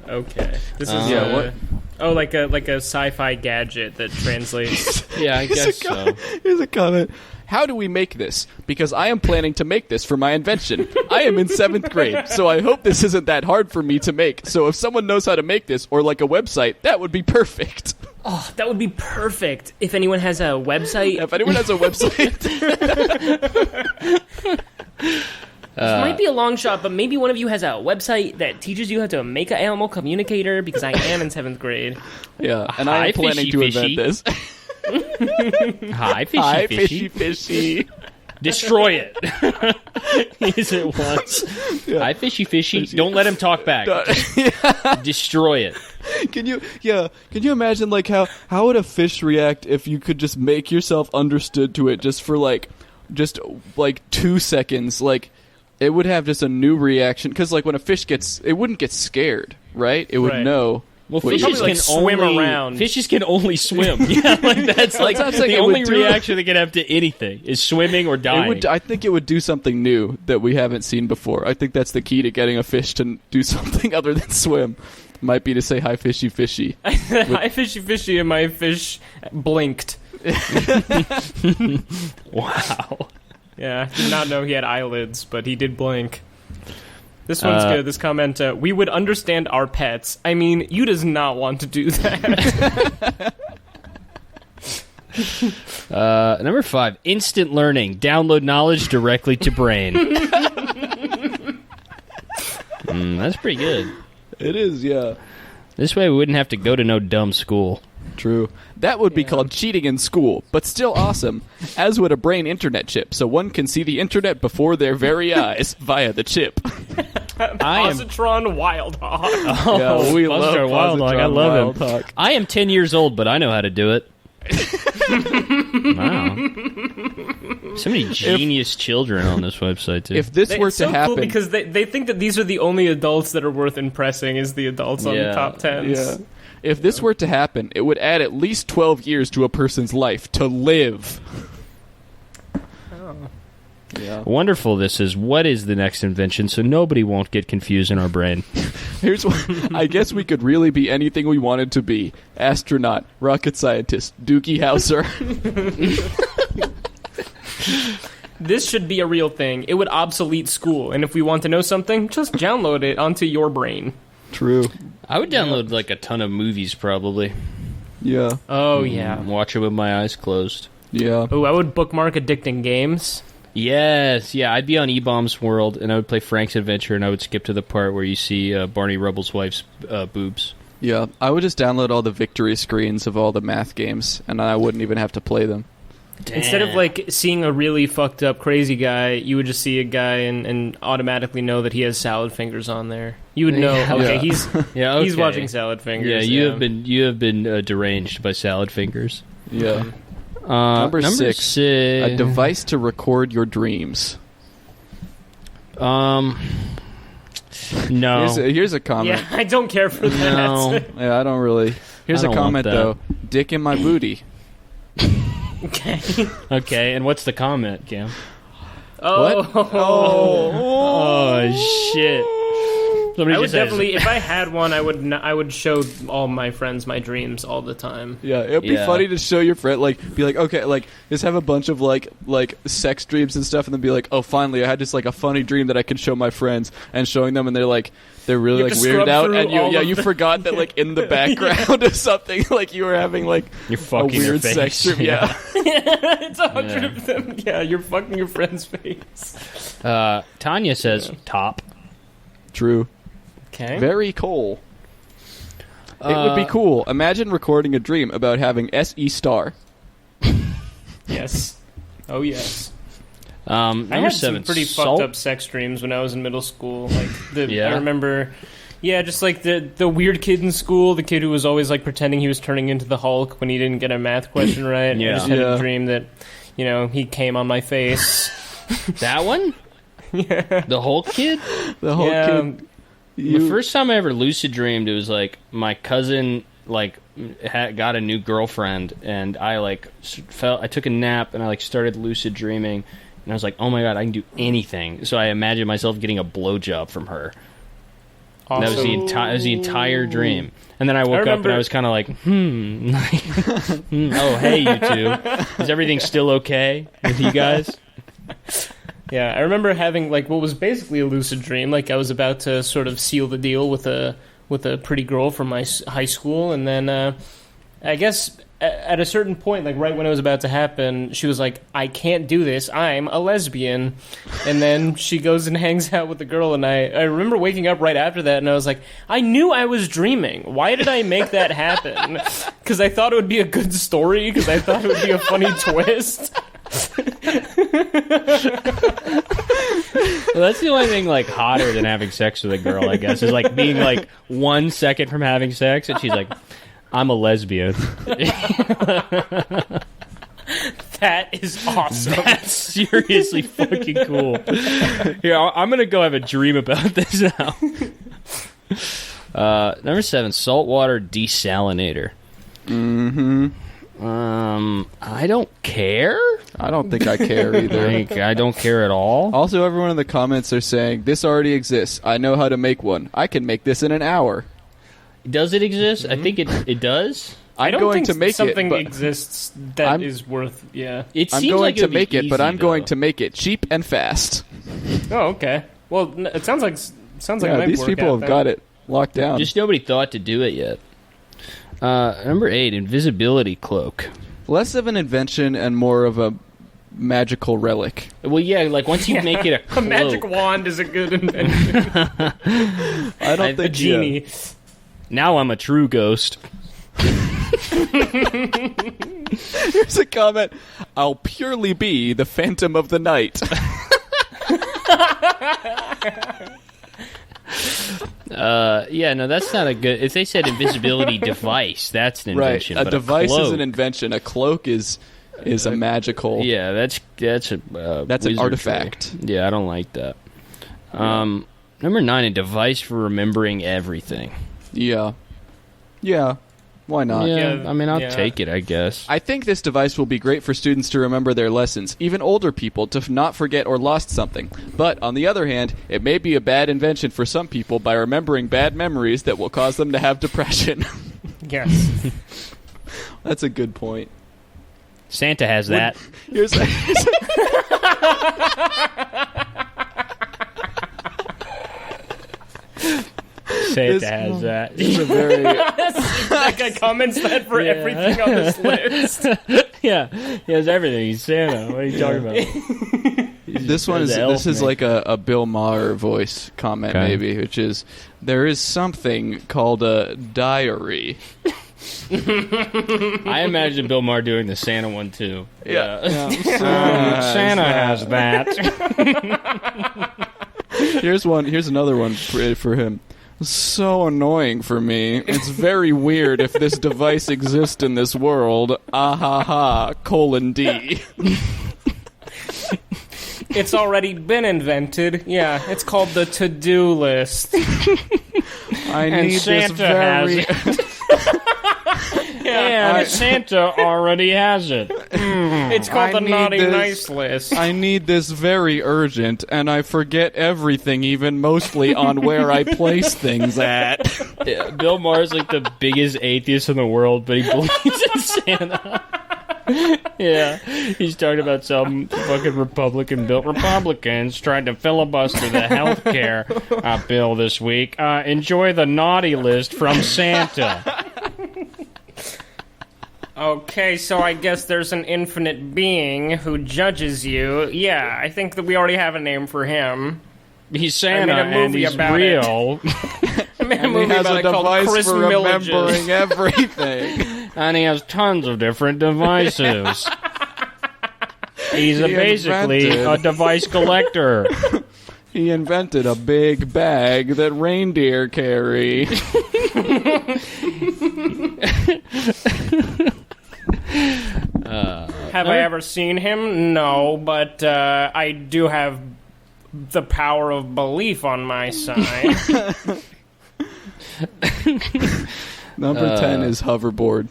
Okay. This is what? Oh, like a sci-fi gadget that translates. Yeah, I guess so. Here's a comment. How do we make this? Because I am planning to make this for my invention. I am in 7th grade, so I hope this isn't that hard for me to make. So if someone knows how to make this, or like a website, that would be perfect. Oh, that would be perfect if anyone has a website. If anyone has a website... This might be a long shot, but maybe one of you has a website that teaches you how to make an animal communicator, because I am in 7th grade. Yeah, and I Hi, am planning to fishy, invent this. Hi, fishy, Hi, fishy. fishy. Destroy it. Use it once. Yeah. Hi, fishy. Don't let him talk back. Destroy it. Can you imagine like how would a fish react if you could just make yourself understood to it just for like 2 seconds? Like it would have just a new reaction, because like when a fish it wouldn't get scared, right? It would Right. know. Well, Well, you fishes probably, can like, swim only around. Fishes can only swim. Yeah, like that's like Sounds like the it would only do- reaction they can have to anything is swimming or dying. I think it would do something new that we haven't seen before. I think that's the key to getting a fish to do something other than swim. Might be to say hi, fishy. Hi, fishy, and my fish blinked. Wow. Yeah, I did not know he had eyelids, but he did blink. This one's good. This comment, we would understand our pets. I mean, you does not want to do that. Number 5, instant learning. Download knowledge directly to brain. That's pretty good. It is, yeah. This way we wouldn't have to go to no dumb school. True. That would be called cheating in school, but still awesome. As would a brain internet chip, so one can see the internet before their very eyes via the chip. Positron Wild Hog. Yeah, we love Buster Wild Hog. I Positron love Wild him. Hog. I am 10 years old, but I know how to do it. Wow. So many genius children on this website, too. If this were It's so to happen, cool because they think that these are the only adults that are worth impressing is the adults on the Yeah. top 10s. yeah. If this were to happen, it would add at least 12 years to a person's life to live. Yeah. Wonderful this is. What is the next invention so nobody won't get confused in our brain? Here's what I guess we could really be anything we wanted to be. Astronaut, rocket scientist, Doogie Howser. This should be a real thing. It would obsolete school, and if we want to know something, just download it onto your brain. True. I would download like a ton of movies probably. Yeah. Oh, yeah. Watch it with my eyes closed. Yeah. Oh, I would bookmark addicting games. Yes, yeah, I'd be on E-Bomb's World, and I would play Frank's Adventure, and I would skip to the part where you see Barney Rubble's wife's boobs. Yeah. I would just download all the victory screens of all the math games, and I wouldn't even have to play them. Instead of like seeing a really fucked up crazy guy, you would just see a guy and automatically know that he has salad fingers on there. You would know, okay, Yeah. he's Yeah, he's okay. watching salad fingers. Yeah, you have been deranged by salad fingers. Yeah. Number six. A device to record your dreams. No. Here's a comment. Yeah, I don't care for that. No. Yeah, I don't really. Here's I don't a comment, want that. though. Dick in my booty. Okay. Okay, and what's the comment, Cam? Oh. Oh, shit. Somebody I would just says- definitely, if I had one, I would show all my friends my dreams all the time. Yeah, it'd be Yeah. funny to show your friend, like, be like, okay, like, just have a bunch of, like sex dreams and stuff, and then be like, oh, finally, I had just, like, a funny dream that I can show my friends, and showing them, and they're really, You like, have to weirded scrub out, through and all of you forgot that, like, in the background of something, like, you were having, like, You're a fucking your weird face. sex dream. Yeah. It's 100 of them. Yeah, you're fucking your friend's face. Tanya says top. True. Okay. Very cool. It would be cool. Imagine recording a dream about having SE star. Yes. Oh, yes. Number I had 7. some pretty salt. fucked up sex dreams when I was in middle school. Like Yeah? I remember, just like the weird kid in school, the kid who was always like pretending he was turning into the Hulk when he didn't get a math question right. Yeah. I just had Yeah. a dream that, he came on my face. That one? Yeah. The Hulk kid? The whole kid. The first time I ever lucid dreamed, it was like my cousin got a new girlfriend, and I took a nap, and I started lucid dreaming, and I was like, oh my god, I can do anything. So I imagined myself getting a blowjob from her. And that was the entire dream. And then I woke up and I was kind of like, oh hey you two, is everything still okay with you guys? Yeah, I remember having what was basically a lucid dream. Like I was about to sort of seal the deal with a pretty girl from my high school, and then I guess at a certain point, right when it was about to happen, she was like, "I can't do this. I'm a lesbian." And then she goes and hangs out with the girl, and I remember waking up right after that, and I was like, "I knew I was dreaming. Why did I make that happen?" Because I thought it would be a good story. Because I thought it would be a funny twist. Well, that's the only thing hotter than having sex with a girl, I guess, is being 1 second from having sex, and she's like, I'm a lesbian. That is awesome. That's seriously fucking cool. Here, I'm gonna go have a dream about this now. Number 7, saltwater desalinator. Mm-hmm. I don't care. I don't think I care either. I don't care at all. Also, everyone in the comments are saying, this already exists. I know how to make one. I can make this in an hour. Does it exist? I think it does. I don't going think to make something it, but exists that is worth. Yeah. It I'm seems going like to would be make it, but easy, I'm going though. to make it cheap and fast. Oh, okay. Well, it sounds like it Yeah, might these work people out have got it locked down. Just nobody thought to do it yet. Number 8, invisibility cloak. Less of an invention and more of a magical relic. Well, yeah, once you make it a cloak. A magic wand is a good invention. I don't think a genie. Now I'm a true ghost. Here's a comment. I'll purely be the Phantom of the Night. Yeah, no, that's not a good. If they said invisibility device, that's an Right. invention. A but device cloak, is an invention. A cloak is a magical. Yeah, that's That's wizardry. an artifact. Yeah, I don't like that. Number 9, a device for remembering everything. Yeah. Yeah. Why not? Yeah, I mean, I'll yeah. take it, I guess. I think this device will be great for students to remember their lessons, even older people to not forget or lost something. But, on the other hand, it may be a bad invention for some people by remembering bad memories that will cause them to have depression. Yes. That's a good point. Santa has that. Here's Santa has that. a very... That guy comments that for everything on this list. Yeah, he has everything. He's Santa. What are you talking about? This one is the elf this is man. like a Bill Maher voice comment, Okay. maybe, which is, there is something called a diary. I imagine Bill Maher doing the Santa one too. Yeah. Santa has that. Here's another one for him. So annoying for me. It's very weird if this device exists in this world. :D. It's already been invented. Yeah, it's called the to-do list. I And need Santa this very... has Santa already has it. It's called the I need naughty this. nice list. I need this very urgent, and I forget everything, even mostly on where I place things at. Yeah, Bill Maher's like the biggest atheist in the world, but he believes in Santa. Yeah, he's talking about some fucking Republicans tried to filibuster the health care bill this week. Enjoy the naughty list from Santa. Okay, so I guess there's an infinite being who judges you. Yeah, I think that we already have a name for him. He's Santa I made a and movie he's about real. I made a And he movie has about a it called device Chris for Millages. remembering everything. And he has tons of different devices. He's basically invented- a device collector. He invented a big bag that reindeer carry. Have I ever seen him? No, but I do have the power of belief on my side. Number 10 is hoverboard.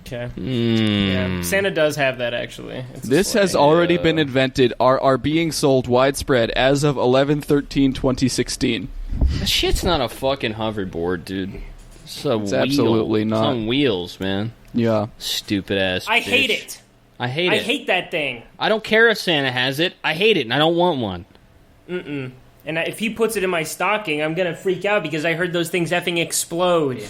Okay. Yeah, Santa does have that, actually. It's a This has sleigh. already been invented, are being sold widespread as of 11/13/2016. That shit's not a fucking hoverboard, dude. It's absolutely not. It's on wheels, man. Yeah. Stupid ass. I bitch. hate it. I hate I it. hate that thing. I don't care if Santa has it. I hate it, and I don't want one. And if he puts it in my stocking, I'm gonna freak out because I heard those things effing explode.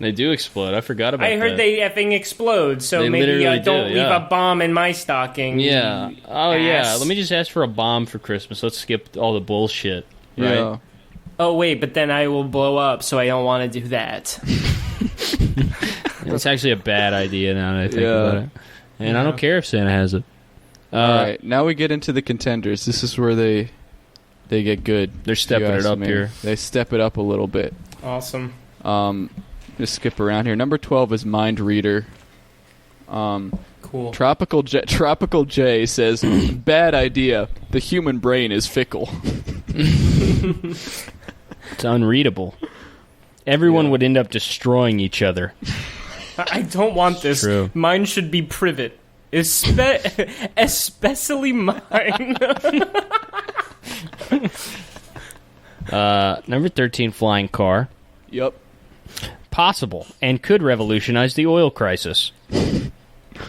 They do explode. I forgot about that. I heard they effing explode, so They maybe literally don't do, leave yeah. a bomb in my stocking. Yeah. you Oh, yeah. ass. Let me just ask for a bomb for Christmas. Let's skip all the bullshit. Right? Yeah. Oh wait, but then I will blow up, so I don't want to do that. It's actually a bad idea now that I think Yeah. about it. And I don't care if Santa has it. All right. Now we get into the contenders. This is where they get good. They're stepping if you it ask up me. here. They step it up a little bit. Awesome. Just skip around here. Number 12 is Mind Reader. Cool. Tropical J says, bad idea. The human brain is fickle. It's unreadable. Everyone would end up destroying each other. I don't want this. True. Mine should be privet. Especially mine. Number 13, flying car. Yep. Possible and could revolutionize the oil crisis.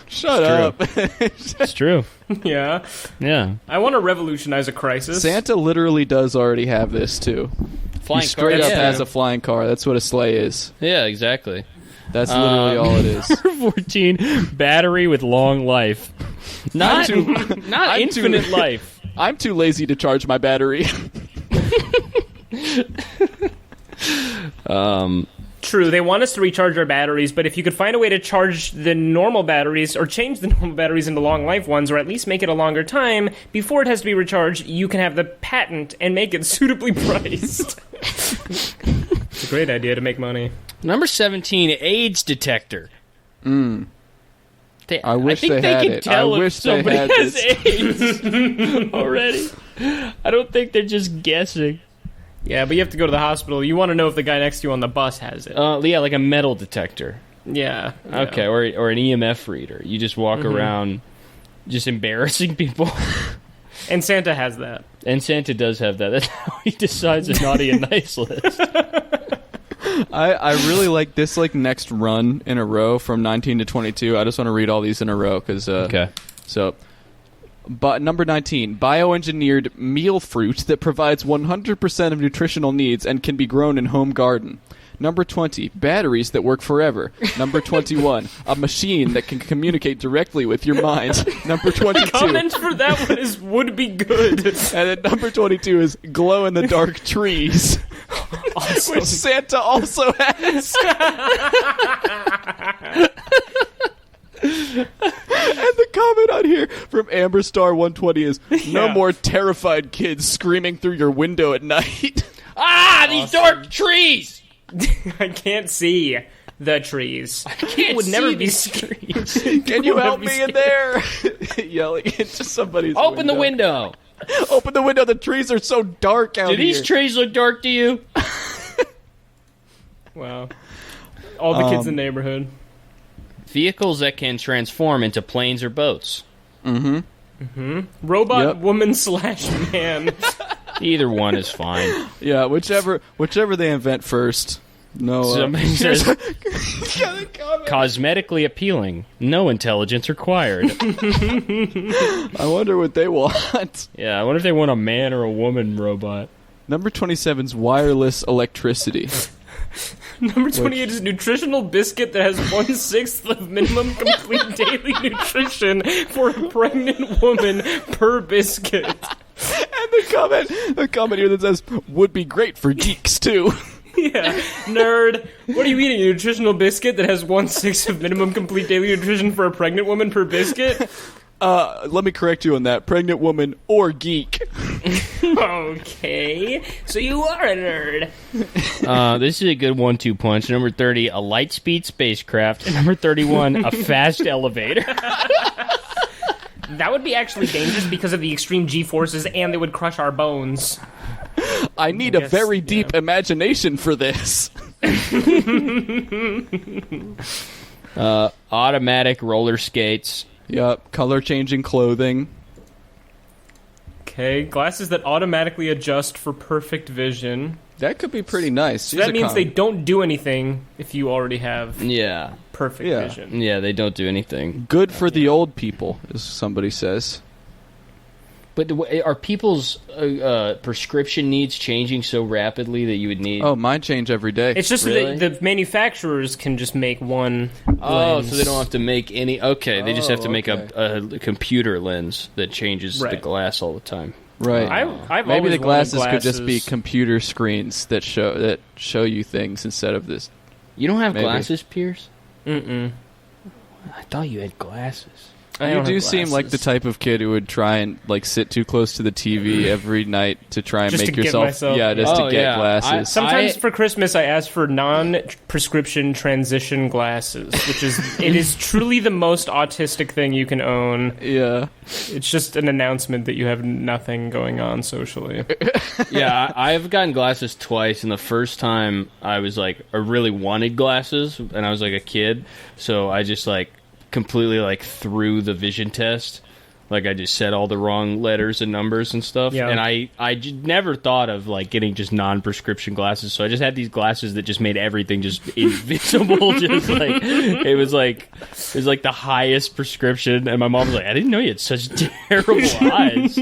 Shut up. It's true. Yeah. Yeah. I want to revolutionize a crisis. Santa literally does already have this, too. Flying He straight car. up Yeah. has a flying car. That's what a sleigh is. Yeah, exactly. That's literally all it is. Number 14, battery with long life. Not I'm too- infinite life. I'm too lazy to charge my battery. True, they want us to recharge our batteries, but if you could find a way to charge the normal batteries or change the normal batteries into long life ones, or at least make it a longer time before it has to be recharged, you can have the patent and make it suitably priced. It's a great idea to make money. Number 17, AIDS detector. I wish think they had can it. tell I if wish they somebody had has this. AIDS already. I don't think they're just guessing. Yeah, but you have to go to the hospital. You want to know if the guy next to you on the bus has it. Yeah, like a metal detector. Yeah. Okay, or an EMF reader. You just walk around just embarrassing people. And Santa has that. And Santa does have that. That's how he decides a naughty and nice list. I really like this next run in a row from 19 to 22. I just want to read all these in a row because Okay. So, but number 19, bioengineered meal fruit that provides 100% of nutritional needs and can be grown in home garden. Number 20, batteries that work forever. Number 21, a machine that can communicate directly with your mind. Number 22. Comment for that one is would be good. And then number 22 is glow-in-the-dark trees, Awesome. which Santa also has. And the comment on here from AmberStar120 is, no Yeah. more terrified kids screaming through your window at night. These dark trees! I can't see the trees. Can't would never see be these trees. Can you Would help be me in there? Yelling into somebody's Open the window. Open the window. The trees are so dark out Do here. these trees look dark to you? Wow. All the kids in the neighborhood. Vehicles that can transform into planes or boats. Robot woman / man. Either one is fine. Yeah, whichever they invent first. No. Somebody says, cosmetically appealing. No intelligence required. I wonder what they want. Yeah, I wonder if they want a man or a woman robot. Number 27's wireless electricity. Number 28 is nutritional biscuit that has 1/6 of minimum complete daily nutrition for a pregnant woman per biscuit. And the comment here that says, would be great for geeks, too. Yeah, nerd. What are you eating? A nutritional biscuit that has 1/6 of minimum complete daily nutrition for a pregnant woman per biscuit? Let me correct you on that. Pregnant woman or geek. Okay, so you are a nerd. This is a good 1-2 punch. Number 30, a light-speed spacecraft. And number 31, a fast elevator. That would be actually dangerous because of the extreme G-forces, and they would crush our bones. I need a very deep imagination for this. Automatic roller skates. Yep, color-changing clothing. Okay, glasses that automatically adjust for perfect vision. That could be pretty nice. So that means they don't do anything if you already have perfect Yeah. vision. Yeah, they don't do anything. Good for the old people, as somebody says. But are people's prescription needs changing so rapidly that you would need... Oh, mine change every day. It's just Really? that the manufacturers can just make one Oh, lens. so they don't have to make any... Okay, they just have to make okay. a computer lens that changes the Right. glass all the time. Right. I've Maybe always the glasses wanted could just be computer screens that show you things instead of this. You don't have Maybe. glasses, Pierce? Mm-mm. I thought you had glasses. I You don't do have seem like the glasses. type of kid who would try and sit too close to the TV every night to try and Just make to get yourself myself- to get yeah. glasses. Sometimes for Christmas I ask for non-prescription transition glasses, which is truly the most autistic thing you can own. Yeah. It's just an announcement that you have nothing going on socially. Yeah, I've gotten glasses twice, and the first time I was like, I really wanted glasses, and I was like a kid, so I just completely threw the vision test. I just said all the wrong letters and numbers and stuff. Yeah. And I never thought of getting just non-prescription glasses. So I just had these glasses that just made everything just invisible. It was the highest prescription. And my mom was like, I didn't know you had such terrible eyes.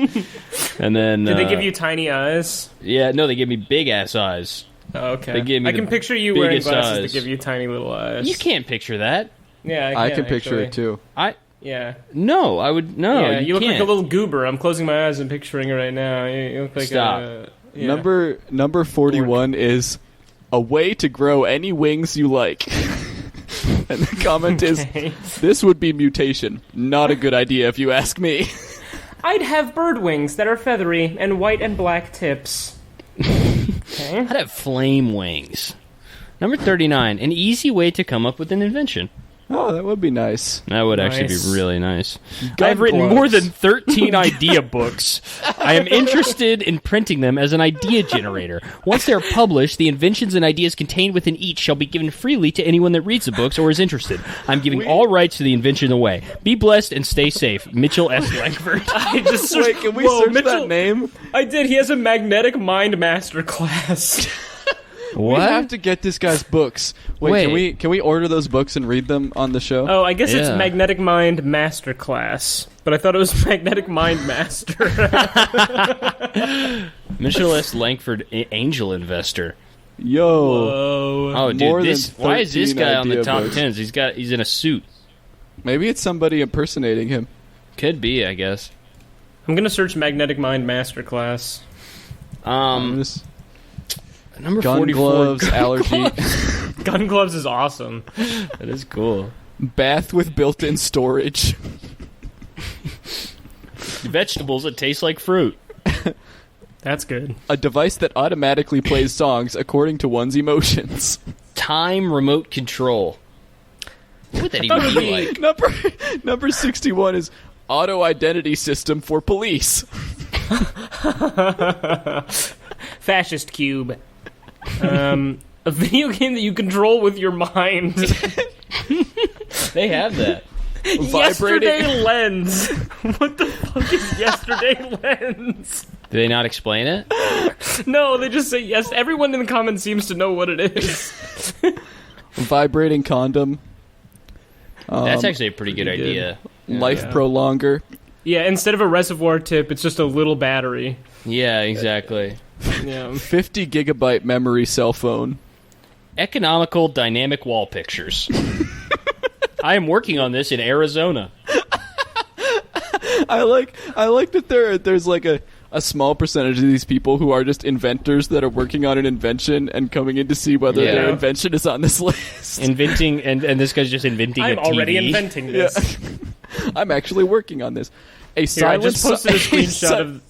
And then Did they give you tiny eyes? Yeah, no, they gave me big ass eyes. Oh, okay. They gave me I can the picture you wearing biggest glasses eyes. that give you tiny little eyes. You can't picture that. Yeah, I can picture actually. it too. Yeah. No, I would no. Yeah, you look can't. like a little goober. I'm closing my eyes and picturing it right now. You look like Stop. yeah. Number 41 is a way to grow any wings you like. And the comment is, this would be mutation. Not a good idea if you ask me. I'd have bird wings that are feathery and white and black tips. Okay. I'd have flame wings. Number 39, an easy way to come up with an invention. Oh, that would be nice. That would actually Nice. be really nice. Gun I've written gloves. more than 13 idea books. I am interested in printing them as an idea generator. Once they are published, the inventions and ideas contained within each shall be given freely to anyone that reads the books or is interested. I'm giving all rights to the invention away. Be blessed and stay safe. Mitchell S. Langford. I just Wait, can we search that name? I did. He has a magnetic mind master class. We have to get this guy's books. Wait, can we order those books and read them on the show? Oh, I guess it's Yeah. magnetic mind master class, but I thought it was magnetic mind master. Mitchell S. Langford, angel investor. Yo. Oh, Oh, dude, More than why is this 13 guy on the idea top books. 10s? He's in a suit. Maybe it's somebody impersonating him. Could be, I guess. I'm gonna search magnetic mind master class. Just Number gun 44. gloves, allergy, Gun gloves is awesome. That is cool. bath with built-in storage. Vegetables that taste like fruit. That's good. A device that automatically plays songs according to one's emotions. Time remote control. What would that even be like? Number 61 is auto identity system for police. Fascist cube. A video game that you control with your mind. That They have that. Yesterday lens. What the fuck is yesterday lens? Do they not explain it? No, they just say yes. Everyone in the comments seems to know what it is. Vibrating condom. That's actually a pretty good idea. Life prolonger. Yeah, instead of a reservoir tip, it's just a little battery. Yeah, exactly. Yeah. 50 gigabyte memory cell phone. Economical dynamic wall pictures. I am working on this in Arizona. I like that there's like a small percentage of these people who are just inventors that are working on an invention and coming in to see whether their invention is on this list. Inventing, and this guy's just inventing I'm a TV. already inventing this. Yeah. I'm actually working on this. I just posted a screenshot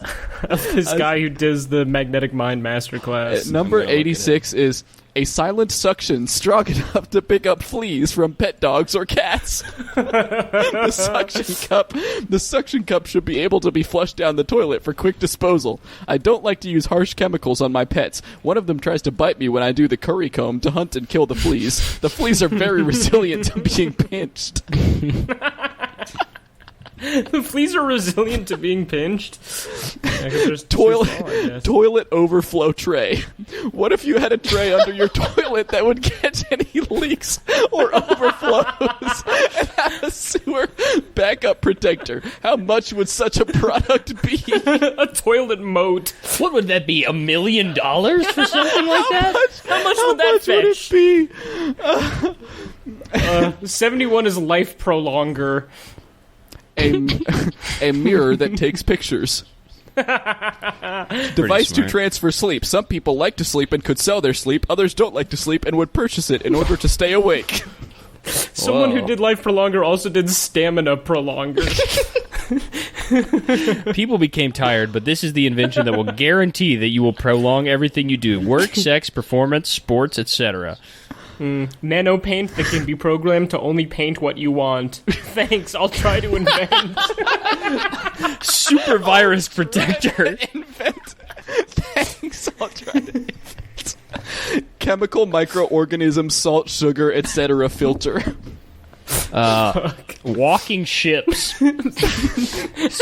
of this guy who does the Magnetic Mind Masterclass. Number 86 is a silent suction strong enough to pick up fleas from pet dogs or cats. The suction cup should be able to be flushed down the toilet for quick disposal. I don't like to use harsh chemicals on my pets. One of them tries to bite me when I do the curry comb to hunt and kill the fleas. The fleas are very resilient to being pinched. The fleas are resilient to being pinched. Toilet overflow tray. What if you had a tray under your toilet that would catch any leaks or overflows and have a sewer backup protector? How much would such a product be? A toilet moat. What would that be? $1 million for something like that? How much would that fetch? Would it be? 71 is life prolonger. A mirror that takes pictures. Device to transfer sleep. Some people like to sleep and could sell their sleep. Others don't like to sleep and would purchase it in order to stay awake. Someone who did life prolonger also did stamina prolonger. People became tired, but this is the invention that will guarantee that you will prolong everything you do. Work, sex, performance, sports, etc. Nano paint that can be programmed to only paint what you want. Thanks, I'll try to invent. Super virus protector. Thanks, I'll try to invent. Chemical microorganism, salt, sugar, etc. filter. Walking ships.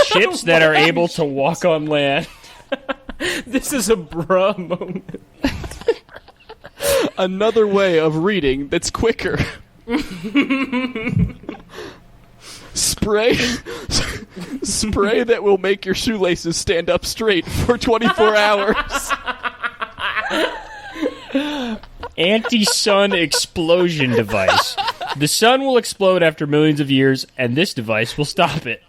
Ships that are able to walk on land. This is a bruh moment. Another way of reading that's quicker. Spray that will make your shoelaces stand up straight for 24 hours. Anti-sun explosion device. The sun will explode after millions of years, and this device will stop it.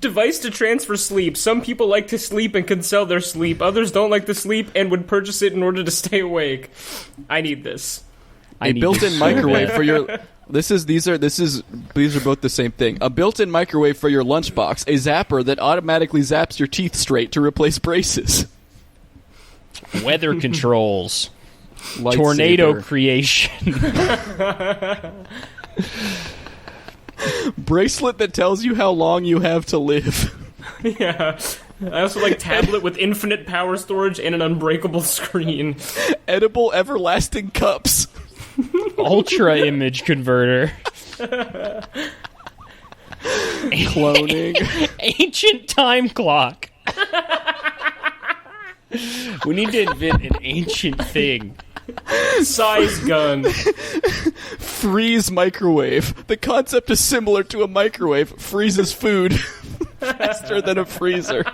Device to transfer sleep. Some people like to sleep and can sell their sleep. Others don't like to sleep and would purchase it in order to stay awake. I need this. A built-in microwave for your. These are both the same thing. A built-in microwave for your lunchbox. A zapper that automatically zaps your teeth straight to replace braces. Weather controls. Lightsaber. Tornado creation. Bracelet that tells you how long you have to live. Yeah. I also like tablet with infinite power storage and an unbreakable screen. Edible everlasting cups. Ultra image converter. Cloning. Ancient time clock. We need to invent an ancient thing. Size gun. Freeze microwave. The concept is similar to a microwave. Freezes food faster than a freezer.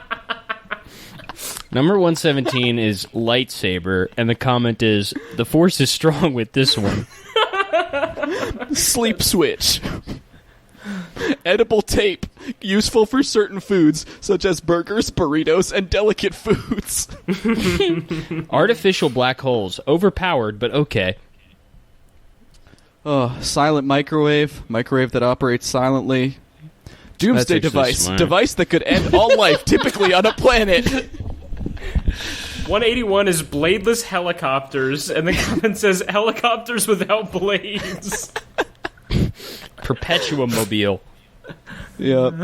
Number 117 is lightsaber, and the comment is, the force is strong with this one. Sleep switch. Edible tape. Useful for certain foods, such as burgers, burritos, and delicate foods. Artificial black holes. Overpowered, but okay. Silent microwave. Microwave that operates silently. Doomsday device. Smart. Device that could end all life, typically on a planet. 181 is bladeless helicopters, and the comment says helicopters without blades. Perpetuum mobile. Yep.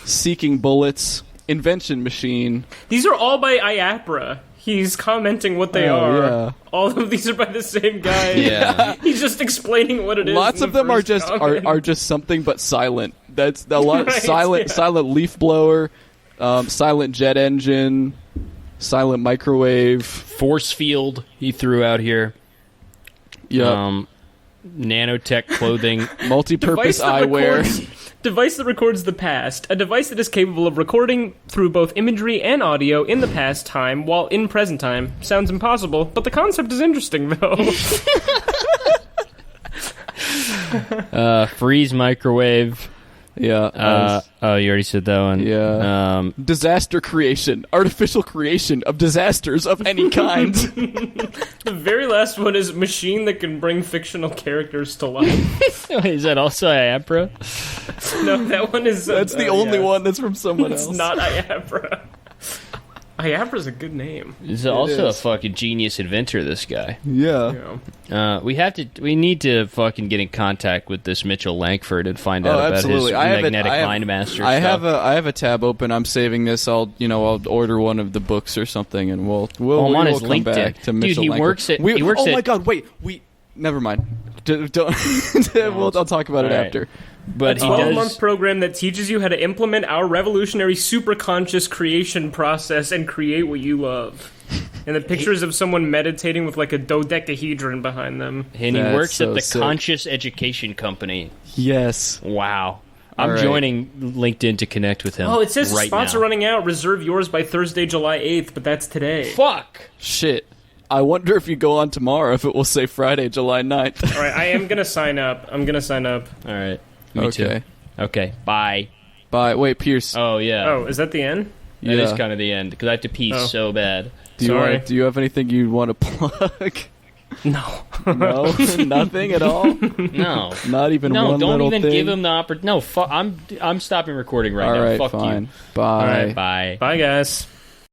Seeking bullets. Invention machine. These are all by IAPRA. He's commenting what they are. Yeah. All of these are by the same guy. Yeah. He's just explaining what it is. Lots in of the them are first just comment. are just something but silent. That's a lot. Right, silent yeah. silent leaf blower, silent jet engine, silent microwave. Force field he threw out here. Yeah. Nanotech clothing. Multi-purpose eyewear. Device that records the past. A device that is capable of recording through both imagery and audio in the past time while in present time. Sounds impossible, but the concept is interesting, though. Freeze microwave. Yeah. Oh, you already said that one. Yeah. Disaster creation. Artificial creation of disasters of any kind. The very last one is machine that can bring fictional characters to life. Wait, is that also Iapra? No, that one is... That's the only one that's from someone It's else. not Iapra. Iapra's a good name. He's also a is. fucking genius inventor, this guy. Yeah. Yeah. We need to fucking get in contact with this Mitchell Langford and find out about absolutely. his magnetic mind master I stuff. have a tab open. I'm saving this. I'll order one of the books or something, and we'll I'm on his come LinkedIn. back to Dude, Mitchell he Langford. works at- We- he works oh my at- god! Wait, never mind. Don't. I'll talk about it All right. after. But he 12-month does. program that teaches you how to implement our revolutionary superconscious creation process and create what you love. And the pictures of someone meditating with like a dodecahedron behind them. And he That's works so at the sick. Conscious Education Company. Yes. Wow. I'm All right. joining LinkedIn to connect with him. Oh, it says right spots now. are running out. Reserve yours by Thursday, July 8th, but that's today. Fuck. Shit. I wonder if you go on tomorrow if it will say Friday, July 9th. All right, I am going to sign up. I'm going to sign up. All right. Me Okay. too. Okay. Bye. Bye. Wait, Pierce. Oh yeah. Oh, is that the end? That is Yeah. kind of the end because I have to pee Oh. so bad. Sorry. Do you have anything you want to plug? No. No, nothing at all. No. Not even No, one don't little even thing. give him the opportunity. No, I'm stopping recording right All now. right, Fuck fine. you. Bye. All right, bye. Bye, guys.